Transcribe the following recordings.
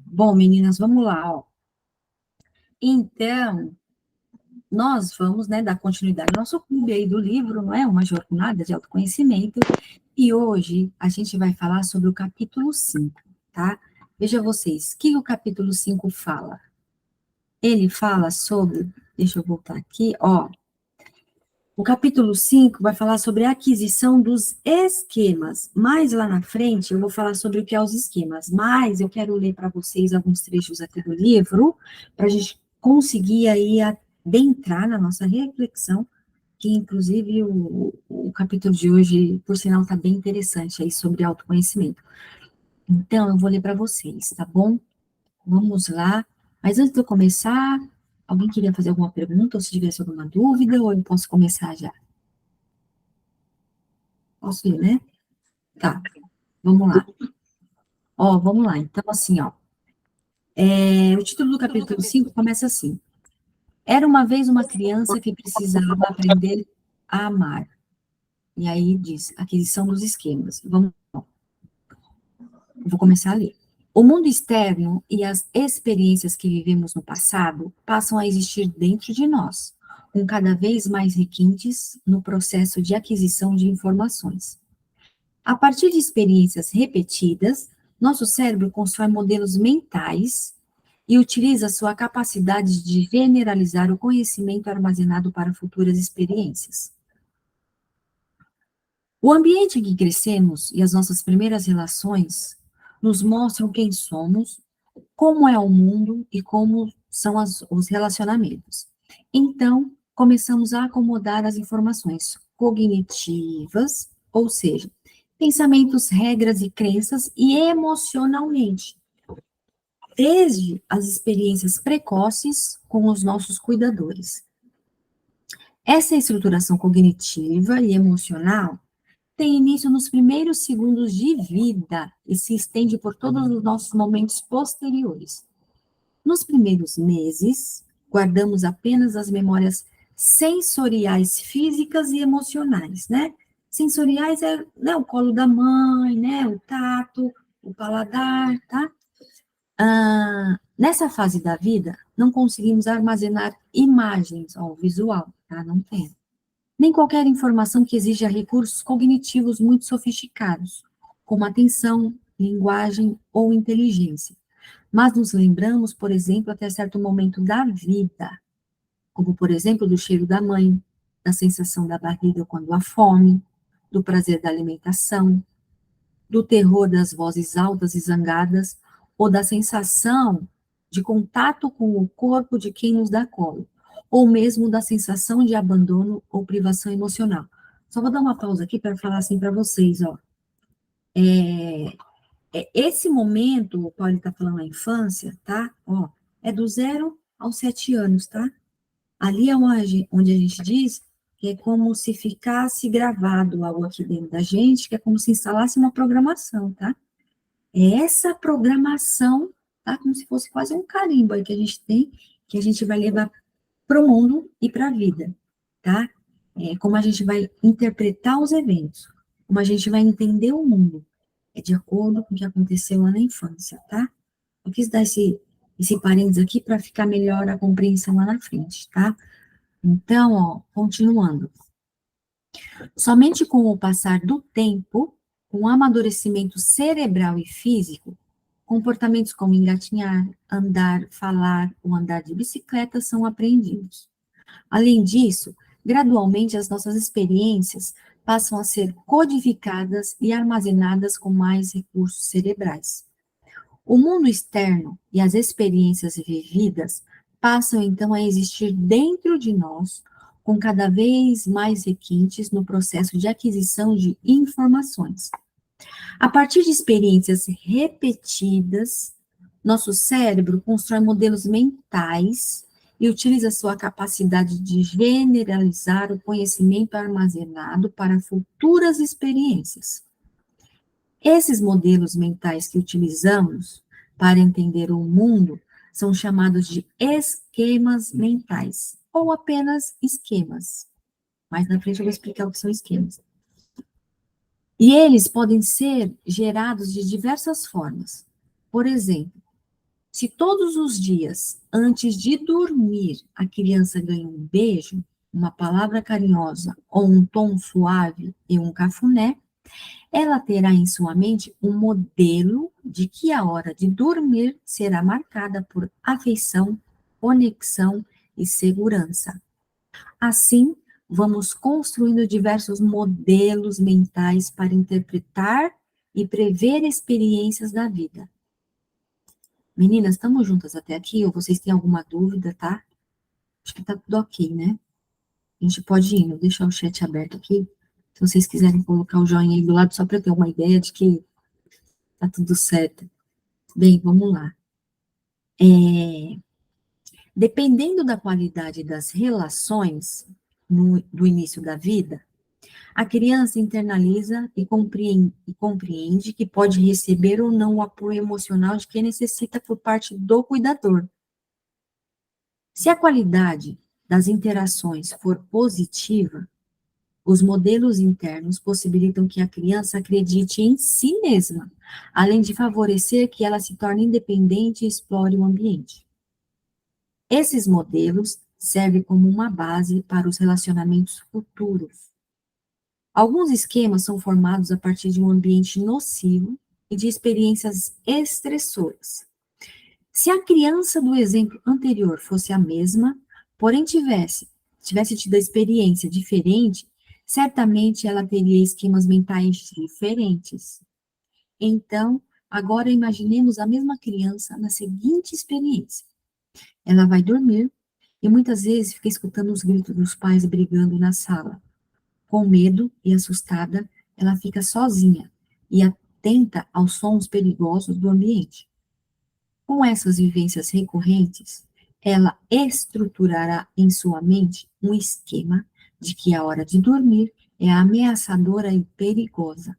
Bom, meninas, vamos lá, ó. Então, nós vamos, né, dar continuidade ao nosso clube aí do livro, não é? Uma jornada de autoconhecimento. E hoje a gente vai falar sobre o capítulo 5, tá? Veja vocês, o que o capítulo 5 fala? Ele fala sobre, deixa eu voltar aqui, ó. O capítulo 5 vai falar sobre a aquisição dos esquemas. Mais lá na frente eu vou falar sobre o que é os esquemas, mas eu quero ler para vocês alguns trechos aqui do livro, para a gente conseguir aí adentrar na nossa reflexão, que inclusive o capítulo de hoje, por sinal, está bem interessante aí sobre autoconhecimento. Então, eu vou ler para vocês, tá bom? Vamos lá. Mas antes de eu começar, alguém queria fazer alguma pergunta, ou se tivesse alguma dúvida, ou eu posso começar já? Posso ir, né? Tá, vamos lá. Ó, vamos lá. Então, assim, ó. O título do capítulo 5 começa assim. Era uma vez uma criança que precisava aprender a amar. E aí diz, aquisição dos esquemas. Vou começar a ler. O mundo externo e as experiências que vivemos no passado passam a existir dentro de nós, com cada vez mais requintes no processo de aquisição de informações. A partir de experiências repetidas, nosso cérebro constrói modelos mentais e utiliza sua capacidade de generalizar o conhecimento armazenado para futuras experiências. O ambiente em que crescemos e as nossas primeiras relações nos mostram quem somos, como é o mundo e como são os relacionamentos. Então, começamos a acomodar as informações cognitivas, ou seja, pensamentos, regras e crenças, e emocionalmente, desde as experiências precoces com os nossos cuidadores. Essa estruturação cognitiva e emocional tem início nos primeiros segundos de vida e se estende por todos os nossos momentos posteriores. Nos primeiros meses, guardamos apenas as memórias sensoriais, físicas e emocionais, né? Sensoriais é, né, o colo da mãe, né, o tato, o paladar, tá? Nessa fase da vida, não conseguimos armazenar imagens, ó, visual, tá? Não tem. Nem qualquer informação que exija recursos cognitivos muito sofisticados, como atenção, linguagem ou inteligência. Mas nos lembramos, por exemplo, até certo momento da vida, como, por exemplo, do cheiro da mãe, da sensação da barriga quando há fome, do prazer da alimentação, do terror das vozes altas e zangadas, ou da sensação de contato com o corpo de quem nos dá colo, ou mesmo da sensação de abandono ou privação emocional. Só vou dar uma pausa aqui para falar assim para vocês, ó. Esse momento, o Paulo está falando na infância, tá? Ó, é do 0 aos 7 anos, tá? Ali é onde a gente diz que é como se ficasse gravado algo aqui dentro da gente, que é como se instalasse uma programação, tá? É essa programação, tá? Como se fosse quase um carimbo aí que a gente tem, que a gente vai levar para o mundo e para a vida, tá? É como a gente vai interpretar os eventos, como a gente vai entender o mundo, é de acordo com o que aconteceu lá na infância, tá? Eu quis dar esse parênteses aqui para ficar melhor a compreensão lá na frente, tá? Então, ó, continuando. Somente com o passar do tempo, com o amadurecimento cerebral e físico, comportamentos como engatinhar, andar, falar ou andar de bicicleta são aprendidos. Além disso, gradualmente as nossas experiências passam a ser codificadas e armazenadas com mais recursos cerebrais. O mundo externo e as experiências vividas passam então a existir dentro de nós, com cada vez mais requintes no processo de aquisição de informações. A partir de experiências repetidas, nosso cérebro constrói modelos mentais e utiliza sua capacidade de generalizar o conhecimento armazenado para futuras experiências. Esses modelos mentais que utilizamos para entender o mundo são chamados de esquemas mentais, ou apenas esquemas. Mais na frente eu vou explicar o que são esquemas. E eles podem ser gerados de diversas formas. Por exemplo, se todos os dias, antes de dormir, a criança ganha um beijo, uma palavra carinhosa ou um tom suave e um cafuné, ela terá em sua mente um modelo de que a hora de dormir será marcada por afeição, conexão e segurança. Assim, vamos construindo diversos modelos mentais para interpretar e prever experiências da vida. Meninas, estamos juntas até aqui? Ou vocês têm alguma dúvida, tá? Acho que tá tudo ok, né? A gente pode ir, vou deixar o chat aberto aqui. Se vocês quiserem colocar o joinha aí do lado, só para eu ter uma ideia de que tá tudo certo. Bem, vamos lá. Dependendo da qualidade das relações do início da vida, a criança internaliza e compreende que pode receber ou não o apoio emocional de quem necessita por parte do cuidador. Se a qualidade das interações for positiva, os modelos internos possibilitam que a criança acredite em si mesma, além de favorecer que ela se torne independente e explore o ambiente. Esses modelos servem como uma base para os relacionamentos futuros. Alguns esquemas são formados a partir de um ambiente nocivo e de experiências estressoras. Se a criança do exemplo anterior fosse a mesma, porém tivesse tido a experiência diferente, certamente ela teria esquemas mentais diferentes. Então, agora imaginemos a mesma criança na seguinte experiência. Ela vai dormir e muitas vezes fica escutando os gritos dos pais brigando na sala. Com medo e assustada, ela fica sozinha e atenta aos sons perigosos do ambiente. Com essas vivências recorrentes, ela estruturará em sua mente um esquema de que a hora de dormir é ameaçadora e perigosa.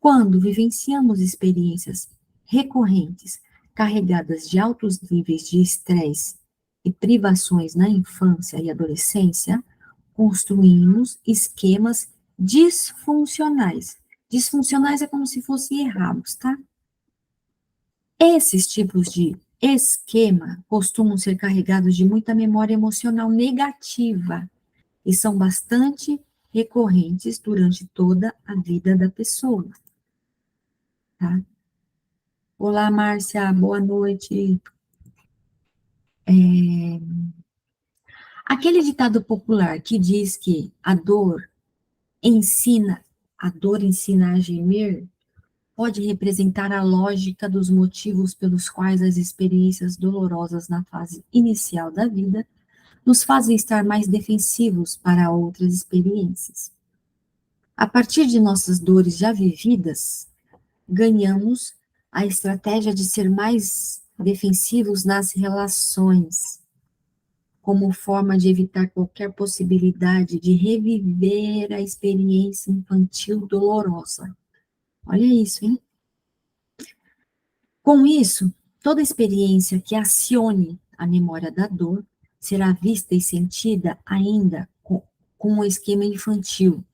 Quando vivenciamos experiências recorrentes carregadas de altos níveis de estresse e privações na infância e adolescência, construímos esquemas disfuncionais. Disfuncionais é como se fossem errados, tá? Esses tipos de esquema costumam ser carregados de muita memória emocional negativa e são bastante recorrentes durante toda a vida da pessoa, tá? Olá, Márcia, boa noite. Aquele ditado popular que diz que a dor ensina a gemer, pode representar a lógica dos motivos pelos quais as experiências dolorosas na fase inicial da vida nos fazem estar mais defensivos para outras experiências. A partir de nossas dores já vividas, ganhamos a estratégia de ser mais defensivos nas relações, como forma de evitar qualquer possibilidade de reviver a experiência infantil dolorosa. Olha isso, hein? Com isso, toda experiência que acione a memória da dor será vista e sentida ainda com um esquema infantil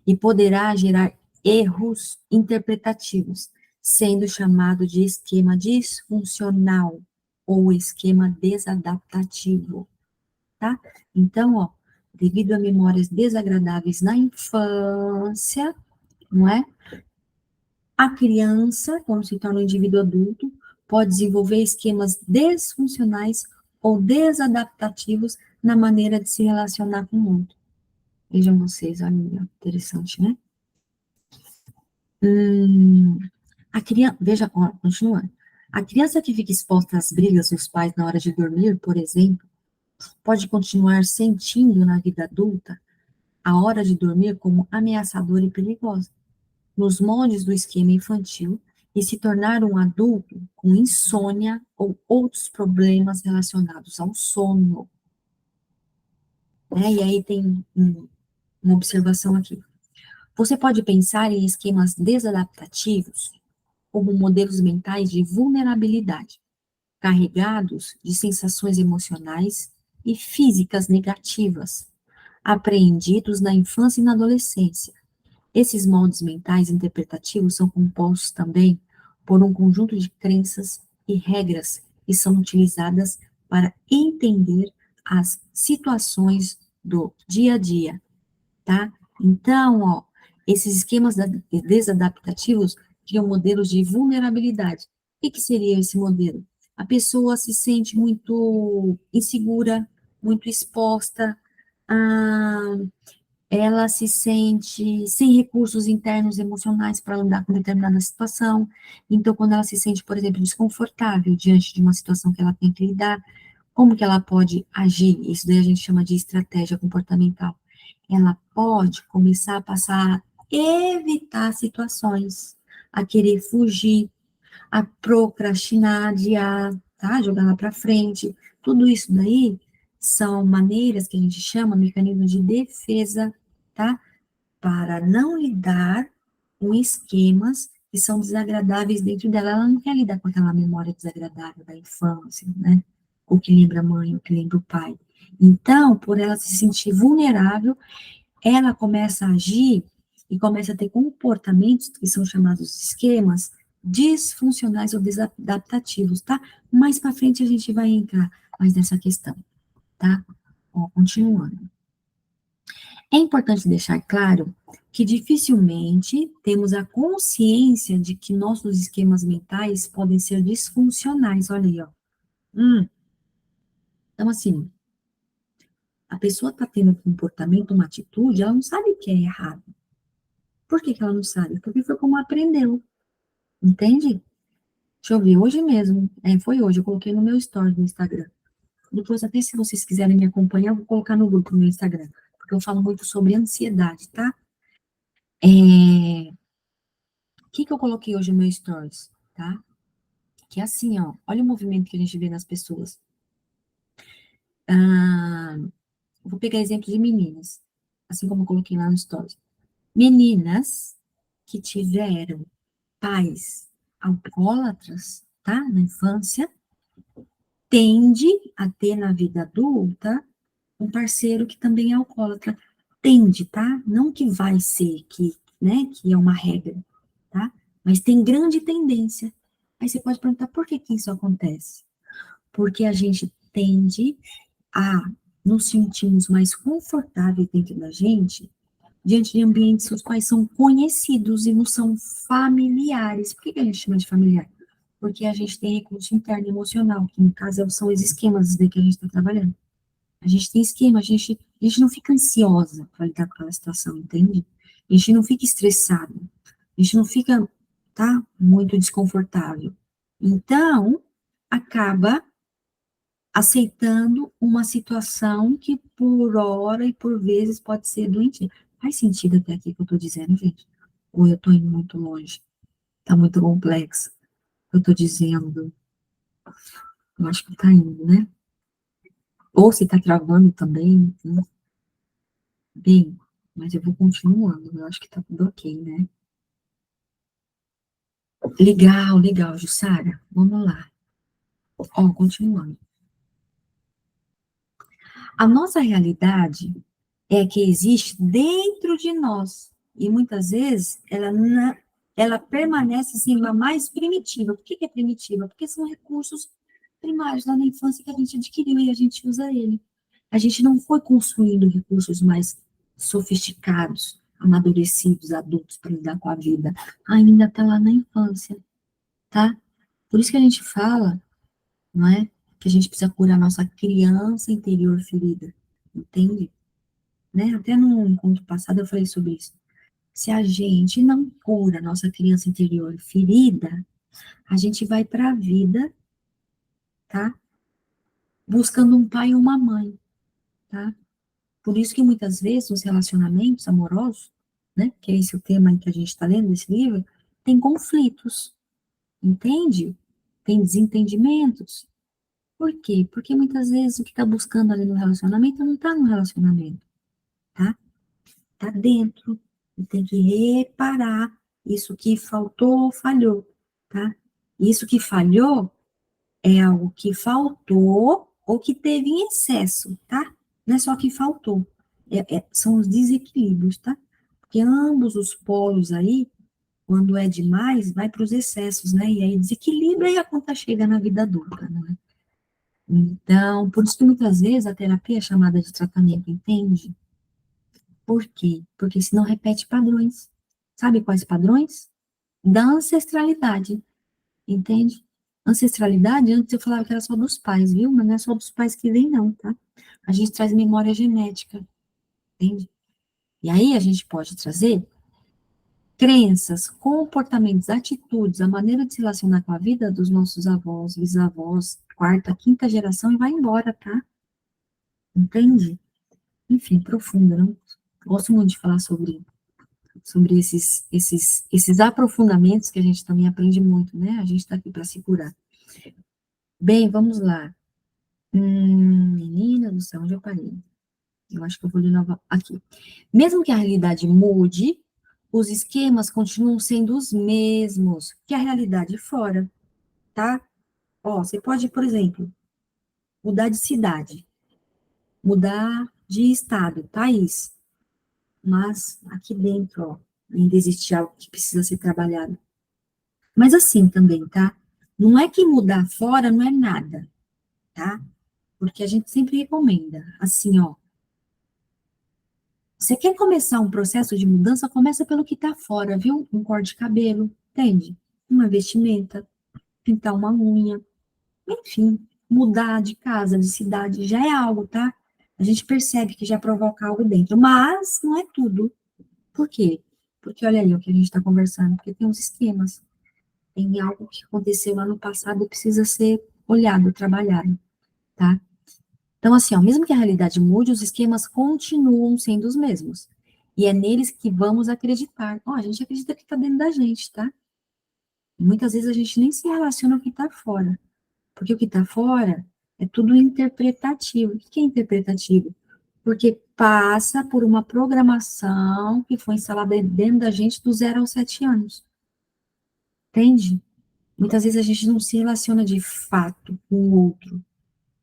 e poderá gerar erros interpretativos, sendo chamado de esquema disfuncional ou esquema desadaptativo, tá? Então, ó, devido a memórias desagradáveis na infância, não é? A criança, quando se torna um indivíduo adulto, pode desenvolver esquemas disfuncionais ou desadaptativos na maneira de se relacionar com o mundo. Vejam vocês, olha, interessante, né? A criança, veja, ó, continuando. A criança que fica exposta às brigas dos pais na hora de dormir, por exemplo, pode continuar sentindo na vida adulta a hora de dormir como ameaçadora e perigosa, nos moldes do esquema infantil, e se tornar um adulto com insônia ou outros problemas relacionados ao sono. Né? E aí tem uma observação aqui. Você pode pensar em esquemas desadaptativos como modelos mentais de vulnerabilidade, carregados de sensações emocionais e físicas negativas, apreendidos na infância e na adolescência, Esses moldes mentais interpretativos são compostos também por um conjunto de crenças e regras que são utilizadas para entender as situações do dia a dia, tá? Então, ó, esses esquemas desadaptativos criam modelos de vulnerabilidade. O que que seria esse modelo? A pessoa se sente muito insegura, muito exposta, ah, ela se sente sem recursos internos emocionais para lidar com determinada situação. Então, quando ela se sente, por exemplo, desconfortável diante de uma situação que ela tem que lidar, como que ela pode agir? Isso daí a gente chama de estratégia comportamental. Ela pode começar a passar a evitar situações, a querer fugir, a procrastinar, adiar, tá? Jogar lá para frente. Tudo isso daí são maneiras que a gente chama mecanismos de defesa, tá? Para não lidar com esquemas que são desagradáveis dentro dela. Ela não quer lidar com aquela memória desagradável da infância, né? O que lembra a mãe, o que lembra o pai. Então, por ela se sentir vulnerável, ela começa a agir e começa a ter comportamentos que são chamados esquemas disfuncionais ou desadaptativos, tá? Mais para frente a gente vai entrar mais nessa questão, tá? Ó, continuando. É importante deixar claro que dificilmente temos a consciência de que nossos esquemas mentais podem ser disfuncionais. Olha aí, ó. Então, assim, a pessoa está tendo um comportamento, uma atitude, ela não sabe que é errado. Por que que ela não sabe? Porque foi como aprendeu, entende? Deixa eu ver, hoje mesmo, foi hoje, eu coloquei no meu story do Instagram. Depois, até se vocês quiserem me acompanhar, eu vou colocar no grupo no meu Instagram, porque eu falo muito sobre ansiedade, tá? O que que eu coloquei hoje no meu stories, tá? Que é assim, ó, olha o movimento que a gente vê nas pessoas. Ah, vou pegar exemplo de meninas, assim como eu coloquei lá no stories. Meninas que tiveram pais alcoólatras, tá? Na infância, tende a ter na vida adulta um parceiro que também é alcoólatra. Tende, tá? Não que vai ser, que, né, que é uma regra, tá? Mas tem grande tendência. Aí você pode perguntar por que que isso acontece? Porque a gente tende a nos sentirmos mais confortáveis dentro da gente, diante de ambientes os quais são conhecidos e não são familiares. Por que que a gente chama de familiar? Porque a gente tem recurso interno emocional, que no caso são os esquemas que a gente está trabalhando. A gente tem esquema, a gente não fica ansiosa para lidar com aquela situação, entende? A gente não fica estressado, a gente não fica, tá, muito desconfortável. Então, acaba aceitando uma situação que por hora e por vezes pode ser doentia. Faz sentido até aqui que eu tô dizendo, gente? Ou eu tô indo muito longe? Tá muito complexo. Eu tô dizendo, eu acho que tá indo, né? Ou se tá travando também, enfim. Bem, mas eu vou continuando, eu acho que tá tudo ok, né? Legal, legal, Jussara, vamos lá. Ó, continuando. A nossa realidade é que existe dentro de nós, e muitas vezes ela permanece sendo a mais primitiva. Por que que é primitiva? Porque são recursos primários lá na infância que a gente adquiriu e a gente usa ele. A gente não foi construindo recursos mais sofisticados, amadurecidos, adultos para lidar com a vida. Ainda está lá na infância, tá? Por isso que a gente fala, não é? Que a gente precisa curar a nossa criança interior ferida, entende? Né? Até no encontro passado eu falei sobre isso. Se a gente não cura a nossa criança interior ferida, a gente vai para a vida, tá? Buscando um pai ou uma mãe, tá? Por isso que muitas vezes os relacionamentos amorosos, né, que é esse o tema que a gente está lendo nesse livro, tem conflitos, entende? Tem desentendimentos. Por quê? Porque muitas vezes o que está buscando ali no relacionamento não está no relacionamento, tá? Está dentro. E tem que reparar isso que faltou ou falhou, tá? Isso que falhou é algo que faltou ou que teve em excesso, tá? Não é só que faltou. São os desequilíbrios, tá? Porque ambos os polos aí, quando é demais, vai para os excessos, né? E aí desequilibra e a conta chega na vida adulta, né? Então, por isso que muitas vezes a terapia é chamada de tratamento, entende? Por quê? Porque senão repete padrões. Sabe quais padrões? Da ancestralidade, entende? Ancestralidade, antes eu falava que era só dos pais, viu? Mas não é só dos pais que vem, não, tá? A gente traz memória genética, entende? E aí a gente pode trazer crenças, comportamentos, atitudes, a maneira de se relacionar com a vida dos nossos avós, bisavós, quarta, quinta geração e vai embora, tá? Entende? Enfim, profunda, não? Gosto muito de falar sobre esses aprofundamentos que a gente também aprende muito, né? A gente está aqui para se curar. Bem, vamos lá. Menina do céu, onde eu parei? Eu acho que eu vou ler nova. Aqui. Mesmo que a realidade mude, os esquemas continuam sendo os mesmos que a realidade fora, tá? Ó, você pode, por exemplo, mudar de cidade, mudar de estado, país, mas aqui dentro, ó, ainda existe algo que precisa ser trabalhado. Mas assim também, tá? Não é que mudar fora não é nada, tá? Porque a gente sempre recomenda, assim, ó, você quer começar um processo de mudança, começa pelo que tá fora, viu? Um corte de cabelo, entende? Uma vestimenta, pintar uma unha, enfim, mudar de casa, de cidade, já é algo, tá? A gente percebe que já provoca algo dentro, mas não é tudo. Por quê? Porque olha aí o que a gente está conversando, porque tem uns esquemas, tem algo que aconteceu lá no passado e precisa ser olhado, trabalhado, tá? Então, assim, ó, mesmo que a realidade mude, os esquemas continuam sendo os mesmos. E é neles que vamos acreditar. Ó, a gente acredita que está dentro da gente, tá? Muitas vezes a gente nem se relaciona com o que está fora. Porque o que está fora é tudo interpretativo. O que é interpretativo? Porque passa por uma programação que foi instalada dentro da gente do 0 aos 7 anos. Entende? Muitas vezes a gente não se relaciona de fato com o outro,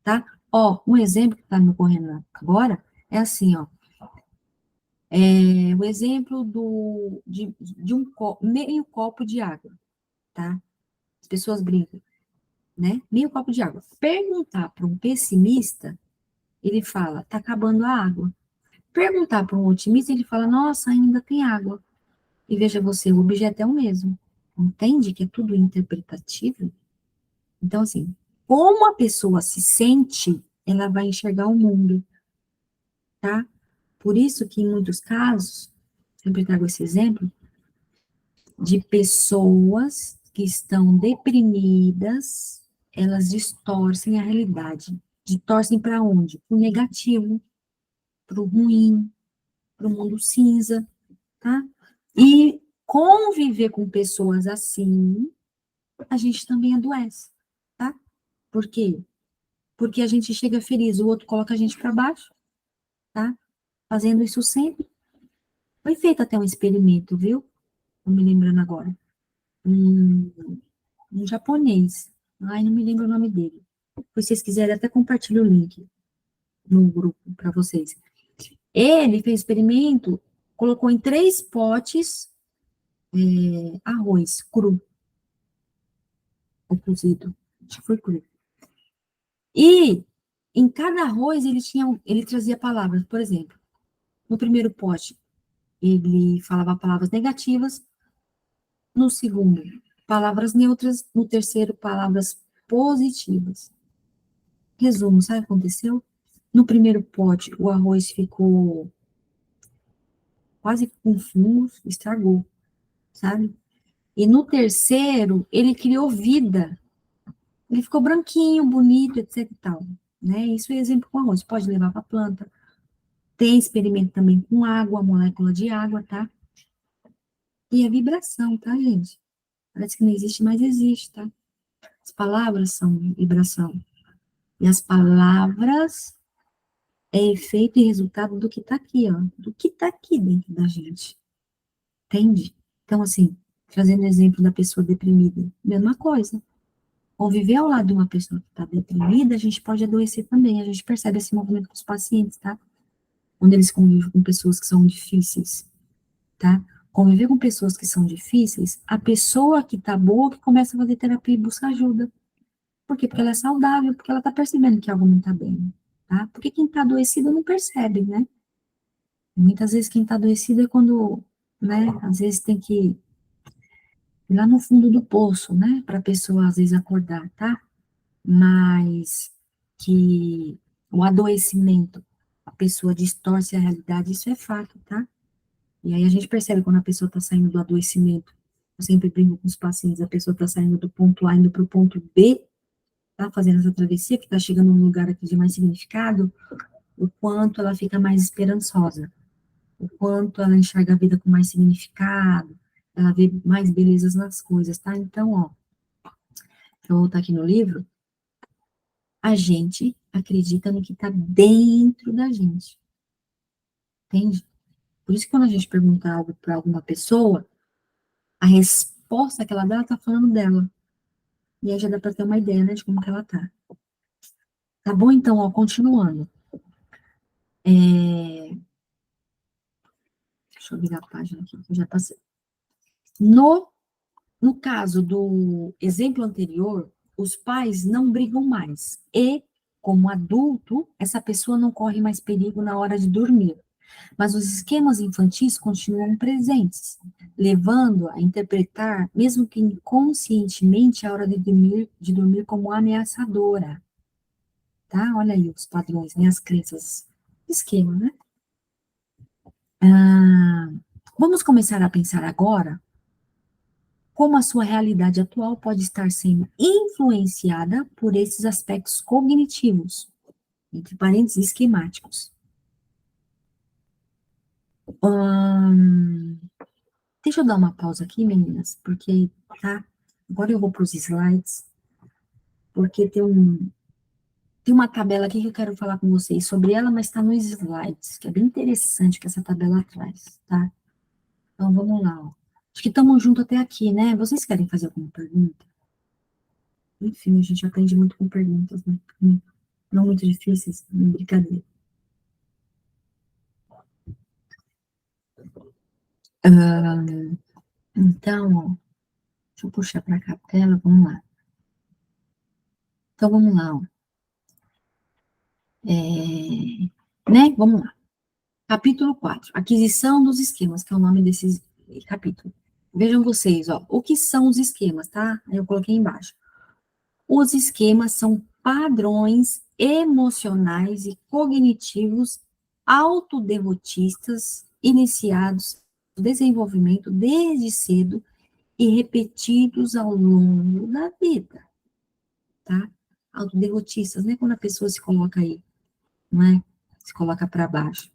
tá? Ó, um exemplo que está me ocorrendo agora é assim, ó. O exemplo de um meio copo de água, tá? As pessoas brincam, né? Meio copo de água. Perguntar para um pessimista, ele fala, tá acabando a água. Perguntar para um otimista, ele fala, nossa, ainda tem água. E veja você, o objeto é o mesmo. Entende que é tudo interpretativo? Então, assim, como a pessoa se sente, ela vai enxergar o mundo, tá? Por isso que em muitos casos, sempre trago esse exemplo, de pessoas que estão deprimidas, elas distorcem a realidade. Distorcem para onde? Para o negativo, para o ruim, para o mundo cinza, tá? E conviver com pessoas assim, a gente também adoece, tá? Por quê? Porque a gente chega feliz, o outro coloca a gente para baixo, tá? Fazendo isso sempre. Foi feito até um experimento, viu? Tô me lembrando agora. Um, um japonês. Ai, não me lembro o nome dele. Se vocês quiserem, até compartilho o link no grupo para vocês. Ele fez experimento, colocou em 3 potes arroz cru, ou cozido. Acho que foi cru. E em cada arroz ele trazia palavras. Por exemplo, no primeiro pote, ele falava palavras negativas. No segundo, palavras neutras. No terceiro, palavras positivas. Resumo, sabe o que aconteceu? No primeiro pote, o arroz ficou quase com fungos, estragou, sabe? E no terceiro, ele criou vida. Ele ficou branquinho, bonito, etc e tal. Né? Isso é exemplo com arroz. Pode levar para a planta. Tem experimento também com água, molécula de água, tá? E a vibração, tá, gente? Parece que não existe, mas existe, tá? As palavras são vibração. E as palavras é efeito e resultado do que tá aqui, ó. Do que tá aqui dentro da gente. Entende? Então, assim, trazendo o exemplo da pessoa deprimida, mesma coisa. Conviver ao lado de uma pessoa que está deprimida, a gente pode adoecer também. A gente percebe esse movimento com os pacientes, tá? Quando eles convivem com pessoas que são difíceis. tá? Conviver com pessoas que são difíceis, a pessoa que tá boa que começa a fazer terapia e busca ajuda. Por quê? Porque ela é saudável, porque ela tá percebendo que algo não tá bem, tá? Porque quem tá adoecido não percebe, né? Muitas vezes quem tá adoecido é quando, né, às vezes tem que ir lá no fundo do poço, né, pra pessoa às vezes acordar, tá? Mas que o adoecimento, a pessoa distorce a realidade, isso é fato, tá? E aí a gente percebe quando a pessoa está saindo do adoecimento. Eu sempre brinco com os pacientes, a pessoa está saindo do ponto A indo para o ponto B, tá fazendo essa travessia, que está chegando num lugar aqui de mais significado, o quanto ela fica mais esperançosa, o quanto ela enxerga a vida com mais significado, ela vê mais belezas nas coisas, tá? Então, ó, eu vou voltar aqui no livro, a gente acredita no que está dentro da gente, entende? Por isso que quando a gente pergunta algo para alguma pessoa, a resposta que ela dá, ela tá falando dela. E aí já dá para ter uma ideia, né, de como que ela tá. Tá bom? Então, ó, continuando. Deixa eu virar a página aqui, que eu já passei. No caso do exemplo anterior, os pais não brigam mais. E, como adulto, essa pessoa não corre mais perigo na hora de dormir. Mas os esquemas infantis continuam presentes, levando a interpretar, mesmo que inconscientemente, a hora de dormir como ameaçadora. Tá? Olha aí os padrões, né? As crenças, esquema, né? Ah, vamos começar a pensar agora como a sua realidade atual pode estar sendo influenciada por esses aspectos cognitivos, entre parênteses, esquemáticos. Hum, deixa eu dar uma pausa aqui, meninas, porque, tá? Agora eu vou para os slides, porque tem uma tabela aqui que eu quero falar com vocês sobre ela, mas está nos slides, que é bem interessante que essa tabela traz, tá? Então, vamos lá, ó. Acho que estamos juntos até aqui, né? Vocês querem fazer alguma pergunta? Enfim, a gente aprende muito com perguntas, né? Não muito difíceis, brincadeira. Então, ó, deixa eu puxar para cá a tela, vamos lá. Então, vamos lá, ó. Né? Vamos lá. Capítulo 4, aquisição dos esquemas, que é o nome desse capítulo. Vejam vocês, ó, o que são os esquemas, tá? Aí eu coloquei embaixo. Os esquemas são padrões emocionais e cognitivos autoderrotistas iniciados no desenvolvimento desde cedo e repetidos ao longo da vida, tá? Autoderrotistas, né? Quando a pessoa se coloca aí, não é? Se coloca para baixo.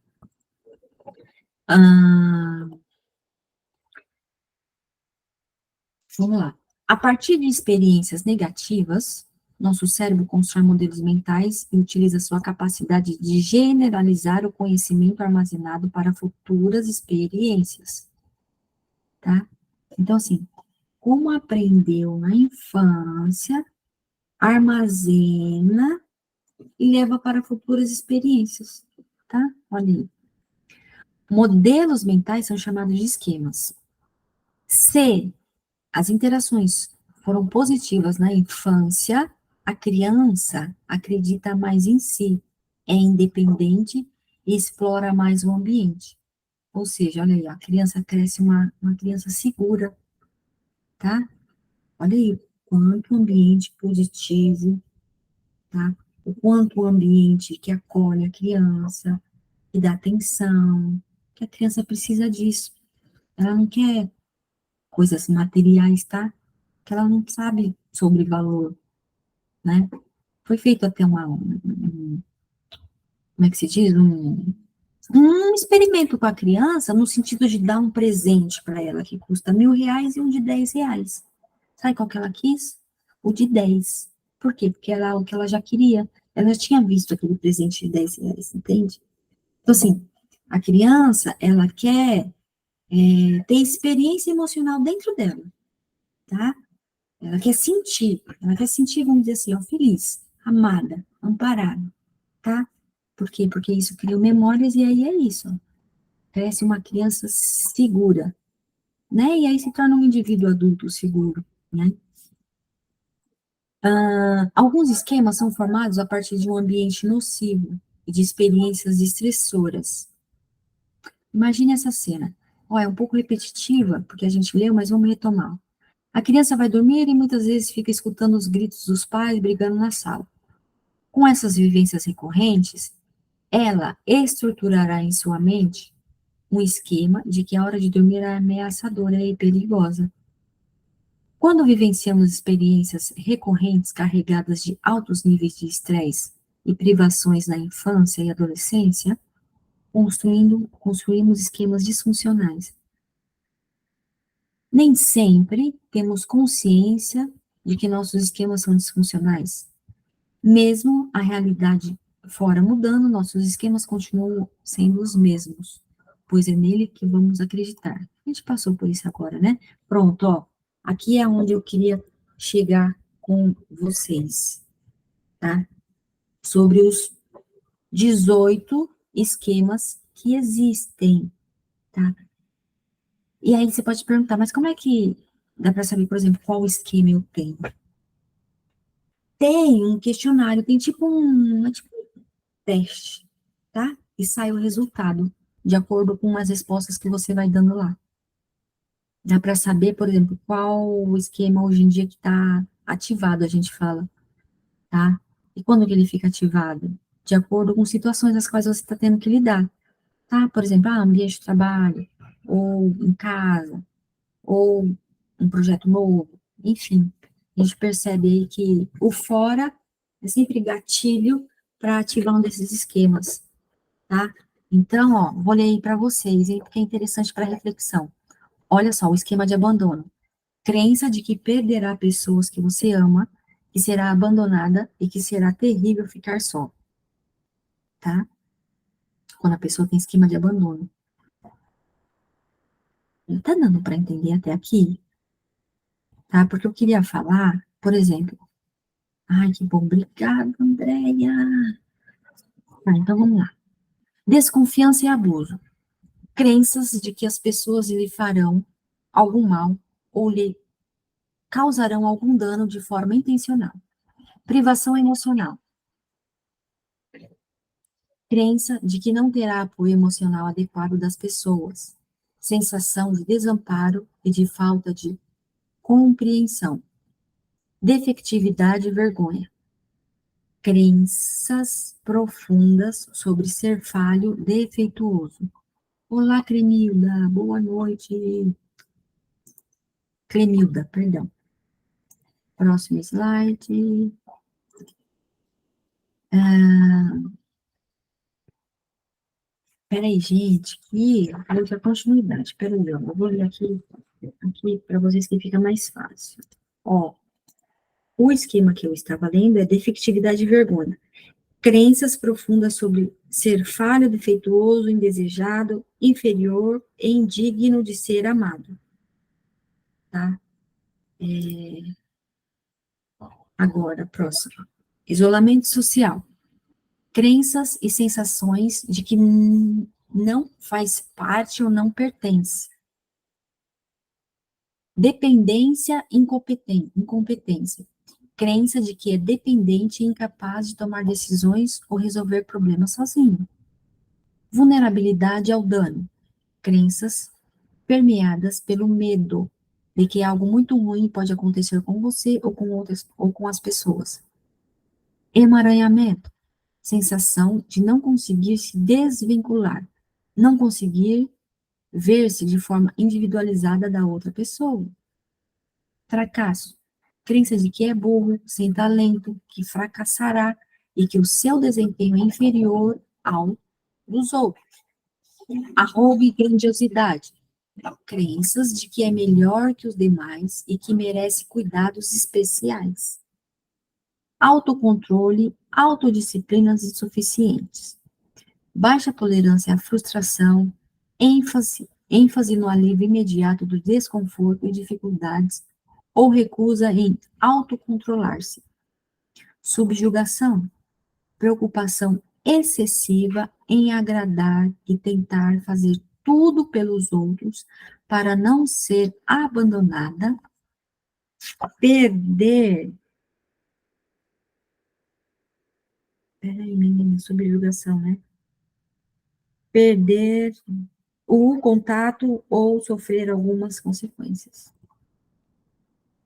Ah, vamos lá. A partir de experiências negativas, nosso cérebro constrói modelos mentais e utiliza sua capacidade de generalizar o conhecimento armazenado para futuras experiências, tá? Então, assim, como aprendeu na infância, armazena e leva para futuras experiências, tá? Olha aí. Modelos mentais são chamados de esquemas. Se as interações foram positivas na infância, a criança acredita mais em si, é independente e explora mais o ambiente. Ou seja, olha aí, a criança cresce uma criança segura, tá? Olha aí, quanto ambiente positivo, tá? O quanto o ambiente que acolhe a criança, que dá atenção, que a criança precisa disso. Ela não quer coisas materiais, tá? Que ela não sabe sobre valor, né? Foi feito até como é que se diz? Um experimento com a criança no sentido de dar um presente para ela que custa R$ 1.000 e um de R$ 10. Sabe qual que ela quis? O de 10. Por quê? Porque era o que ela já queria. Ela já tinha visto aquele presente de R$ 10, entende? Então, assim, a criança, ela quer ter experiência emocional dentro dela, tá? Ela quer sentir, vamos dizer assim, ó, feliz, amada, amparada, tá? Por quê? Porque isso cria memórias e aí é isso, ó. cresce uma criança segura, né? E aí se torna um indivíduo adulto seguro, né? Alguns esquemas são formados a partir de um ambiente nocivo e de experiências estressoras. Imagine essa cena. Ó, é um pouco repetitiva, porque a gente leu, mas vamos retomar. A criança vai dormir e muitas vezes fica escutando os gritos dos pais brigando na sala. Com essas vivências recorrentes, ela estruturará em sua mente um esquema de que a hora de dormir é ameaçadora e perigosa. Quando vivenciamos experiências recorrentes carregadas de altos níveis de estresse e privações na infância e adolescência, construímos esquemas disfuncionais. Nem sempre temos consciência de que nossos esquemas são disfuncionais. Mesmo a realidade fora mudando, nossos esquemas continuam sendo os mesmos, pois é nele que vamos acreditar. A gente passou por isso agora, né? Pronto, ó. Aqui é onde eu queria chegar com vocês, tá? Sobre os 18 esquemas que existem, tá? E aí você pode perguntar, mas como é que dá para saber, por exemplo, qual esquema eu tenho? Tem um questionário, tem é tipo um teste, tá? E sai o resultado, de acordo com as respostas que você vai dando lá. Dá para saber, por exemplo, qual o esquema hoje em dia que está ativado, a gente fala, tá? E quando que ele fica ativado? De acordo com situações às quais você está tendo que lidar, tá? Por exemplo, ambiente de trabalho, ou em casa, ou um projeto novo, enfim. A gente percebe aí que o fora é sempre gatilho para ativar um desses esquemas, tá? Então, ó, vou ler aí para vocês, hein, porque é interessante para reflexão. Olha só, o esquema de abandono. Crença de que perderá pessoas que você ama, que será abandonada e que será terrível ficar só, tá? Quando a pessoa tem esquema de abandono. Não tá dando para entender até aqui, tá? Porque eu queria falar, por exemplo, ai, que bom, obrigada, Andréia. Tá, então vamos lá. Desconfiança e abuso. Crenças de que as pessoas lhe farão algum mal ou lhe causarão algum dano de forma intencional. Privação emocional. Crença de que não terá apoio emocional adequado das pessoas. Sensação de desamparo e de falta de compreensão. Defectividade e vergonha. Crenças profundas sobre ser falho, defeituoso. Olá, Cremilda, boa noite. Clemilda, perdão. Próximo slide. Peraí, gente, que eu vou dar continuidade. Peraí, eu vou ler aqui para vocês que fica mais fácil. Ó, o esquema que eu estava lendo é defectividade e vergonha. Crenças profundas sobre ser falho, defeituoso, indesejado, inferior e indigno de ser amado. Tá? Agora, próximo. Isolamento social. Crenças e sensações de que não faz parte ou não pertence. Dependência, incompetência. Crença de que é dependente e incapaz de tomar decisões ou resolver problemas sozinho. Vulnerabilidade ao dano. Crenças permeadas pelo medo de que algo muito ruim pode acontecer com você ou com outras ou com as pessoas. Emaranhamento. Sensação de não conseguir se desvincular, não conseguir ver-se de forma individualizada da outra pessoa. Fracasso. Crença de que é burro, sem talento, que fracassará e que o seu desempenho é inferior ao dos outros. Arrobo e grandiosidade. Crenças de que é melhor que os demais e que merece cuidados especiais. Autocontrole, autodisciplinas insuficientes. Baixa tolerância à frustração, ênfase no alívio imediato do desconforto e dificuldades, ou recusa em autocontrolar-se. Subjugação, preocupação excessiva em agradar e tentar fazer tudo pelos outros para não ser abandonada, perder. Peraí, menina, subjugação, né? Perder o contato ou sofrer algumas consequências,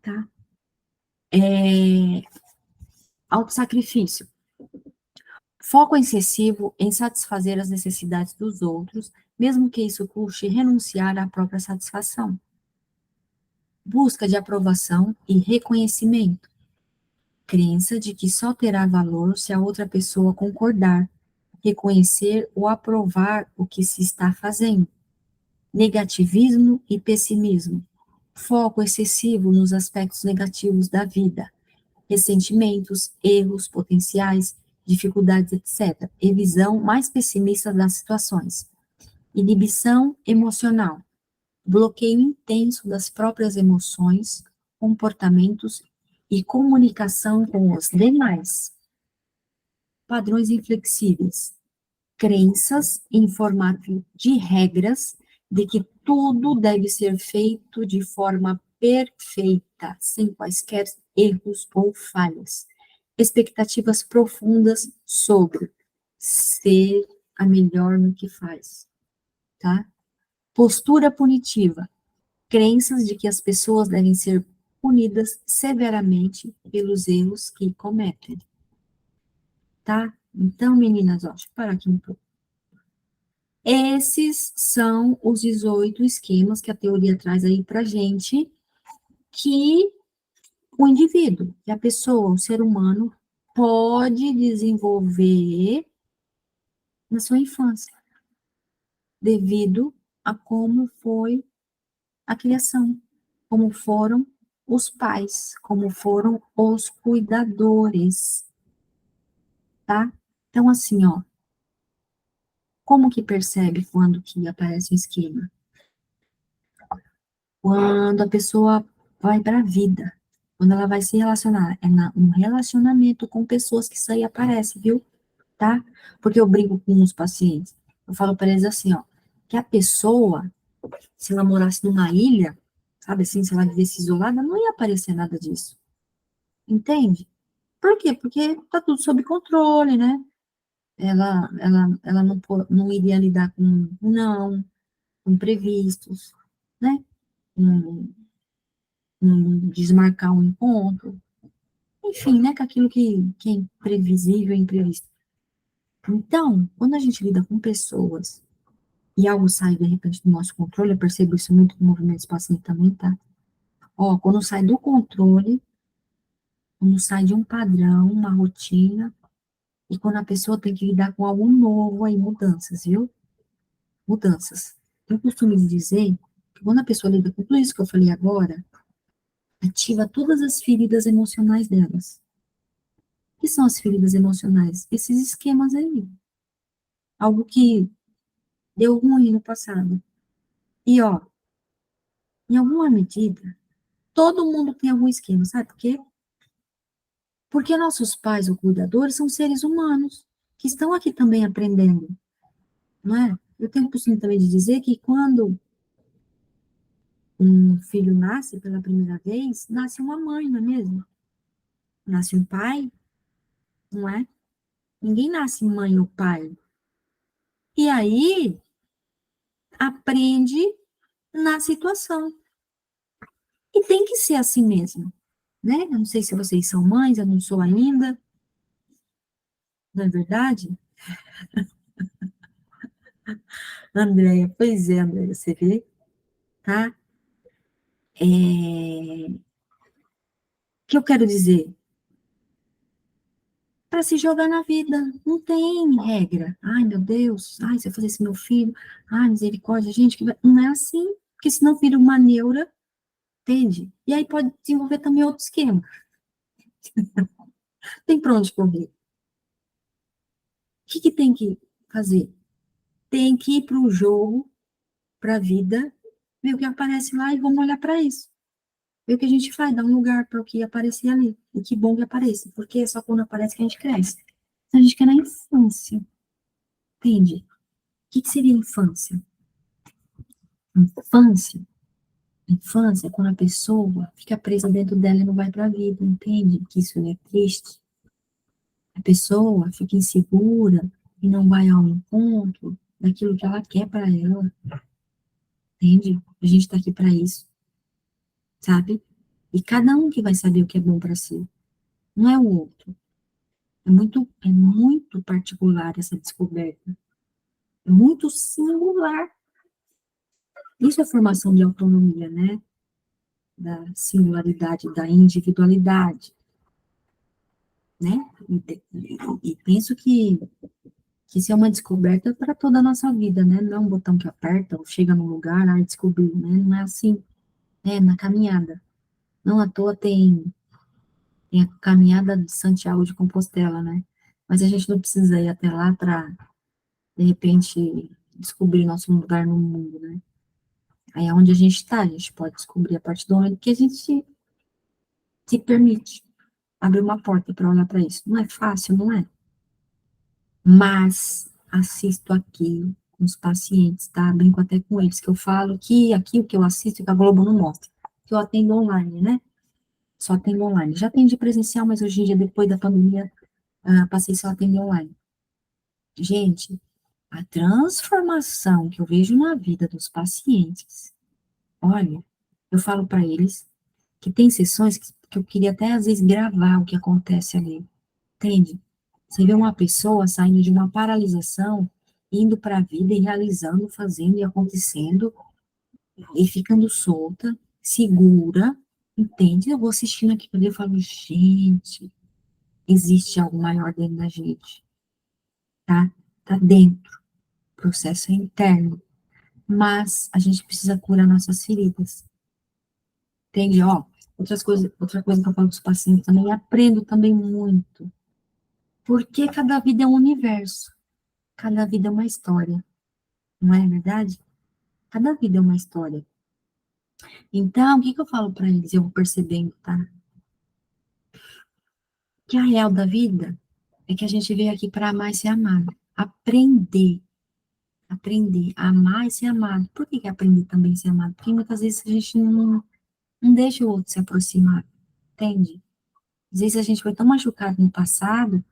tá? Autossacrifício. Foco excessivo em satisfazer as necessidades dos outros, mesmo que isso custe renunciar à própria satisfação. Busca de aprovação e reconhecimento. Crença de que só terá valor se a outra pessoa concordar, reconhecer ou aprovar o que se está fazendo. Negativismo e pessimismo. Foco excessivo nos aspectos negativos da vida, ressentimentos, erros potenciais, dificuldades, etc. E visão mais pessimista das situações. Inibição emocional. Bloqueio intenso das próprias emoções, comportamentos e comunicação com os demais. Padrões inflexíveis. Crenças em formato de regras de que tudo deve ser feito de forma perfeita, sem quaisquer erros ou falhas. Expectativas profundas sobre ser a melhor no que faz, tá? Postura punitiva. Crenças de que as pessoas devem ser punidas severamente pelos erros que cometem, tá? Então, meninas, ó, deixa eu parar aqui um pouco. Esses são os 18 esquemas que a teoria traz aí pra gente, que o indivíduo, que a pessoa, o ser humano, pode desenvolver na sua infância, devido a como foi a criação, como foram os pais, como foram os cuidadores, tá? Então, assim, ó, como que percebe quando que aparece um esquema? Quando a pessoa vai para a vida, quando ela vai se relacionar, um relacionamento com pessoas que isso aí aparece, viu? Tá? Porque eu brinco com os pacientes, eu falo para eles assim, ó, que a pessoa, se ela morasse numa ilha, sabe assim, se ela vivesse isolada, não ia aparecer nada disso, entende? Por quê? Porque tá tudo sob controle, né? Ela não, não iria lidar com não, com imprevistos, né? Com desmarcar um encontro, enfim, né, com aquilo que é imprevisível, imprevisto. Então, quando a gente lida com pessoas e algo sai de repente do nosso controle, eu percebo isso muito no movimento espacial também, tá? Ó, quando sai do controle, quando sai de um padrão, uma rotina, e quando a pessoa tem que lidar com algo novo aí, mudanças, viu? Mudanças. Eu costumo dizer que quando a pessoa lida com tudo isso que eu falei agora, ativa todas as feridas emocionais delas. O que são as feridas emocionais? Esses esquemas aí. Algo que deu ruim no passado. E, ó, em alguma medida, todo mundo tem algum esquema, sabe por quê? Porque nossos pais ou cuidadores são seres humanos, que estão aqui também aprendendo, não é? Eu tenho o costume também de dizer que quando um filho nasce pela primeira vez, nasce uma mãe, não é mesmo? Nasce um pai, não é? Ninguém nasce mãe ou pai. E aí, aprende na situação. E tem que ser assim mesmo, né? Eu não sei se vocês são mães, eu não sou ainda, não é verdade? Andréia, pois é, Andréia, você vê, tá? O que eu quero dizer? Para se jogar na vida, não tem regra. Ai, meu Deus, ai, se eu fazer isso meu filho, ai, misericórdia, gente, não é assim, porque senão vira uma neura, entende? E aí pode desenvolver também outro esquema. Tem para onde correr. O que que tem que fazer? Tem que ir para o jogo, para a vida, ver o que aparece lá e vamos olhar para isso. Ver o que a gente faz, dar um lugar para o que aparecer ali. E que bom que apareça, porque é só quando aparece que a gente cresce. Então, a gente quer na infância, entende? O que seria infância? Infância. Infância é quando a pessoa fica presa dentro dela e não vai para a vida, entende? Que isso é triste. A pessoa fica insegura e não vai ao encontro daquilo que ela quer para ela, entende? A gente está aqui para isso, sabe? E cada um que vai saber o que é bom para si, não é o outro. É muito particular essa descoberta. É muito singular. Isso é formação de autonomia, né? Da singularidade, da individualidade, né? E penso que isso é uma descoberta para toda a nossa vida, né? Não é um botão que aperta ou chega num lugar, e descobriu, né? Não é assim, é na caminhada. Não à toa tem a caminhada de Santiago de Compostela, né? Mas a gente não precisa ir até lá para, de repente, descobrir nosso lugar no mundo, né? Aí é onde a gente está, a gente pode descobrir a partir do momento que a gente se permite abrir uma porta para olhar para isso. Não é fácil, não é? Mas assisto aqui com os pacientes, tá? Brinco até com eles, que eu falo que aqui o que eu assisto que a Globo não mostra. Que eu atendo online, né? Só atendo online. Já atendi presencial, mas hoje em dia, depois da pandemia, passei só a atender online. Gente, a transformação que eu vejo na vida dos pacientes, olha, eu falo para eles que tem sessões que eu queria até às vezes gravar o que acontece ali, entende? Você vê uma pessoa saindo de uma paralisação, indo para a vida e realizando, fazendo e acontecendo, e ficando solta, segura, entende? Eu vou assistindo aquilo ali e falo, gente, existe algo maior dentro da gente, tá? Tá dentro, o processo é interno, mas a gente precisa curar nossas feridas, entende? Ó, outra coisa que eu falo para os pacientes também, aprendo também muito, porque cada vida é um universo, cada vida é uma história, não é verdade? Cada vida é uma história. Então, o que que eu falo para eles? Eu vou percebendo, tá? Que a real da vida é que a gente veio aqui para amar e ser amado. Aprender a amar e ser amado. Por que que aprender também a ser amado? Porque muitas vezes a gente não deixa o outro se aproximar, entende? Às vezes a gente foi tão machucado no passado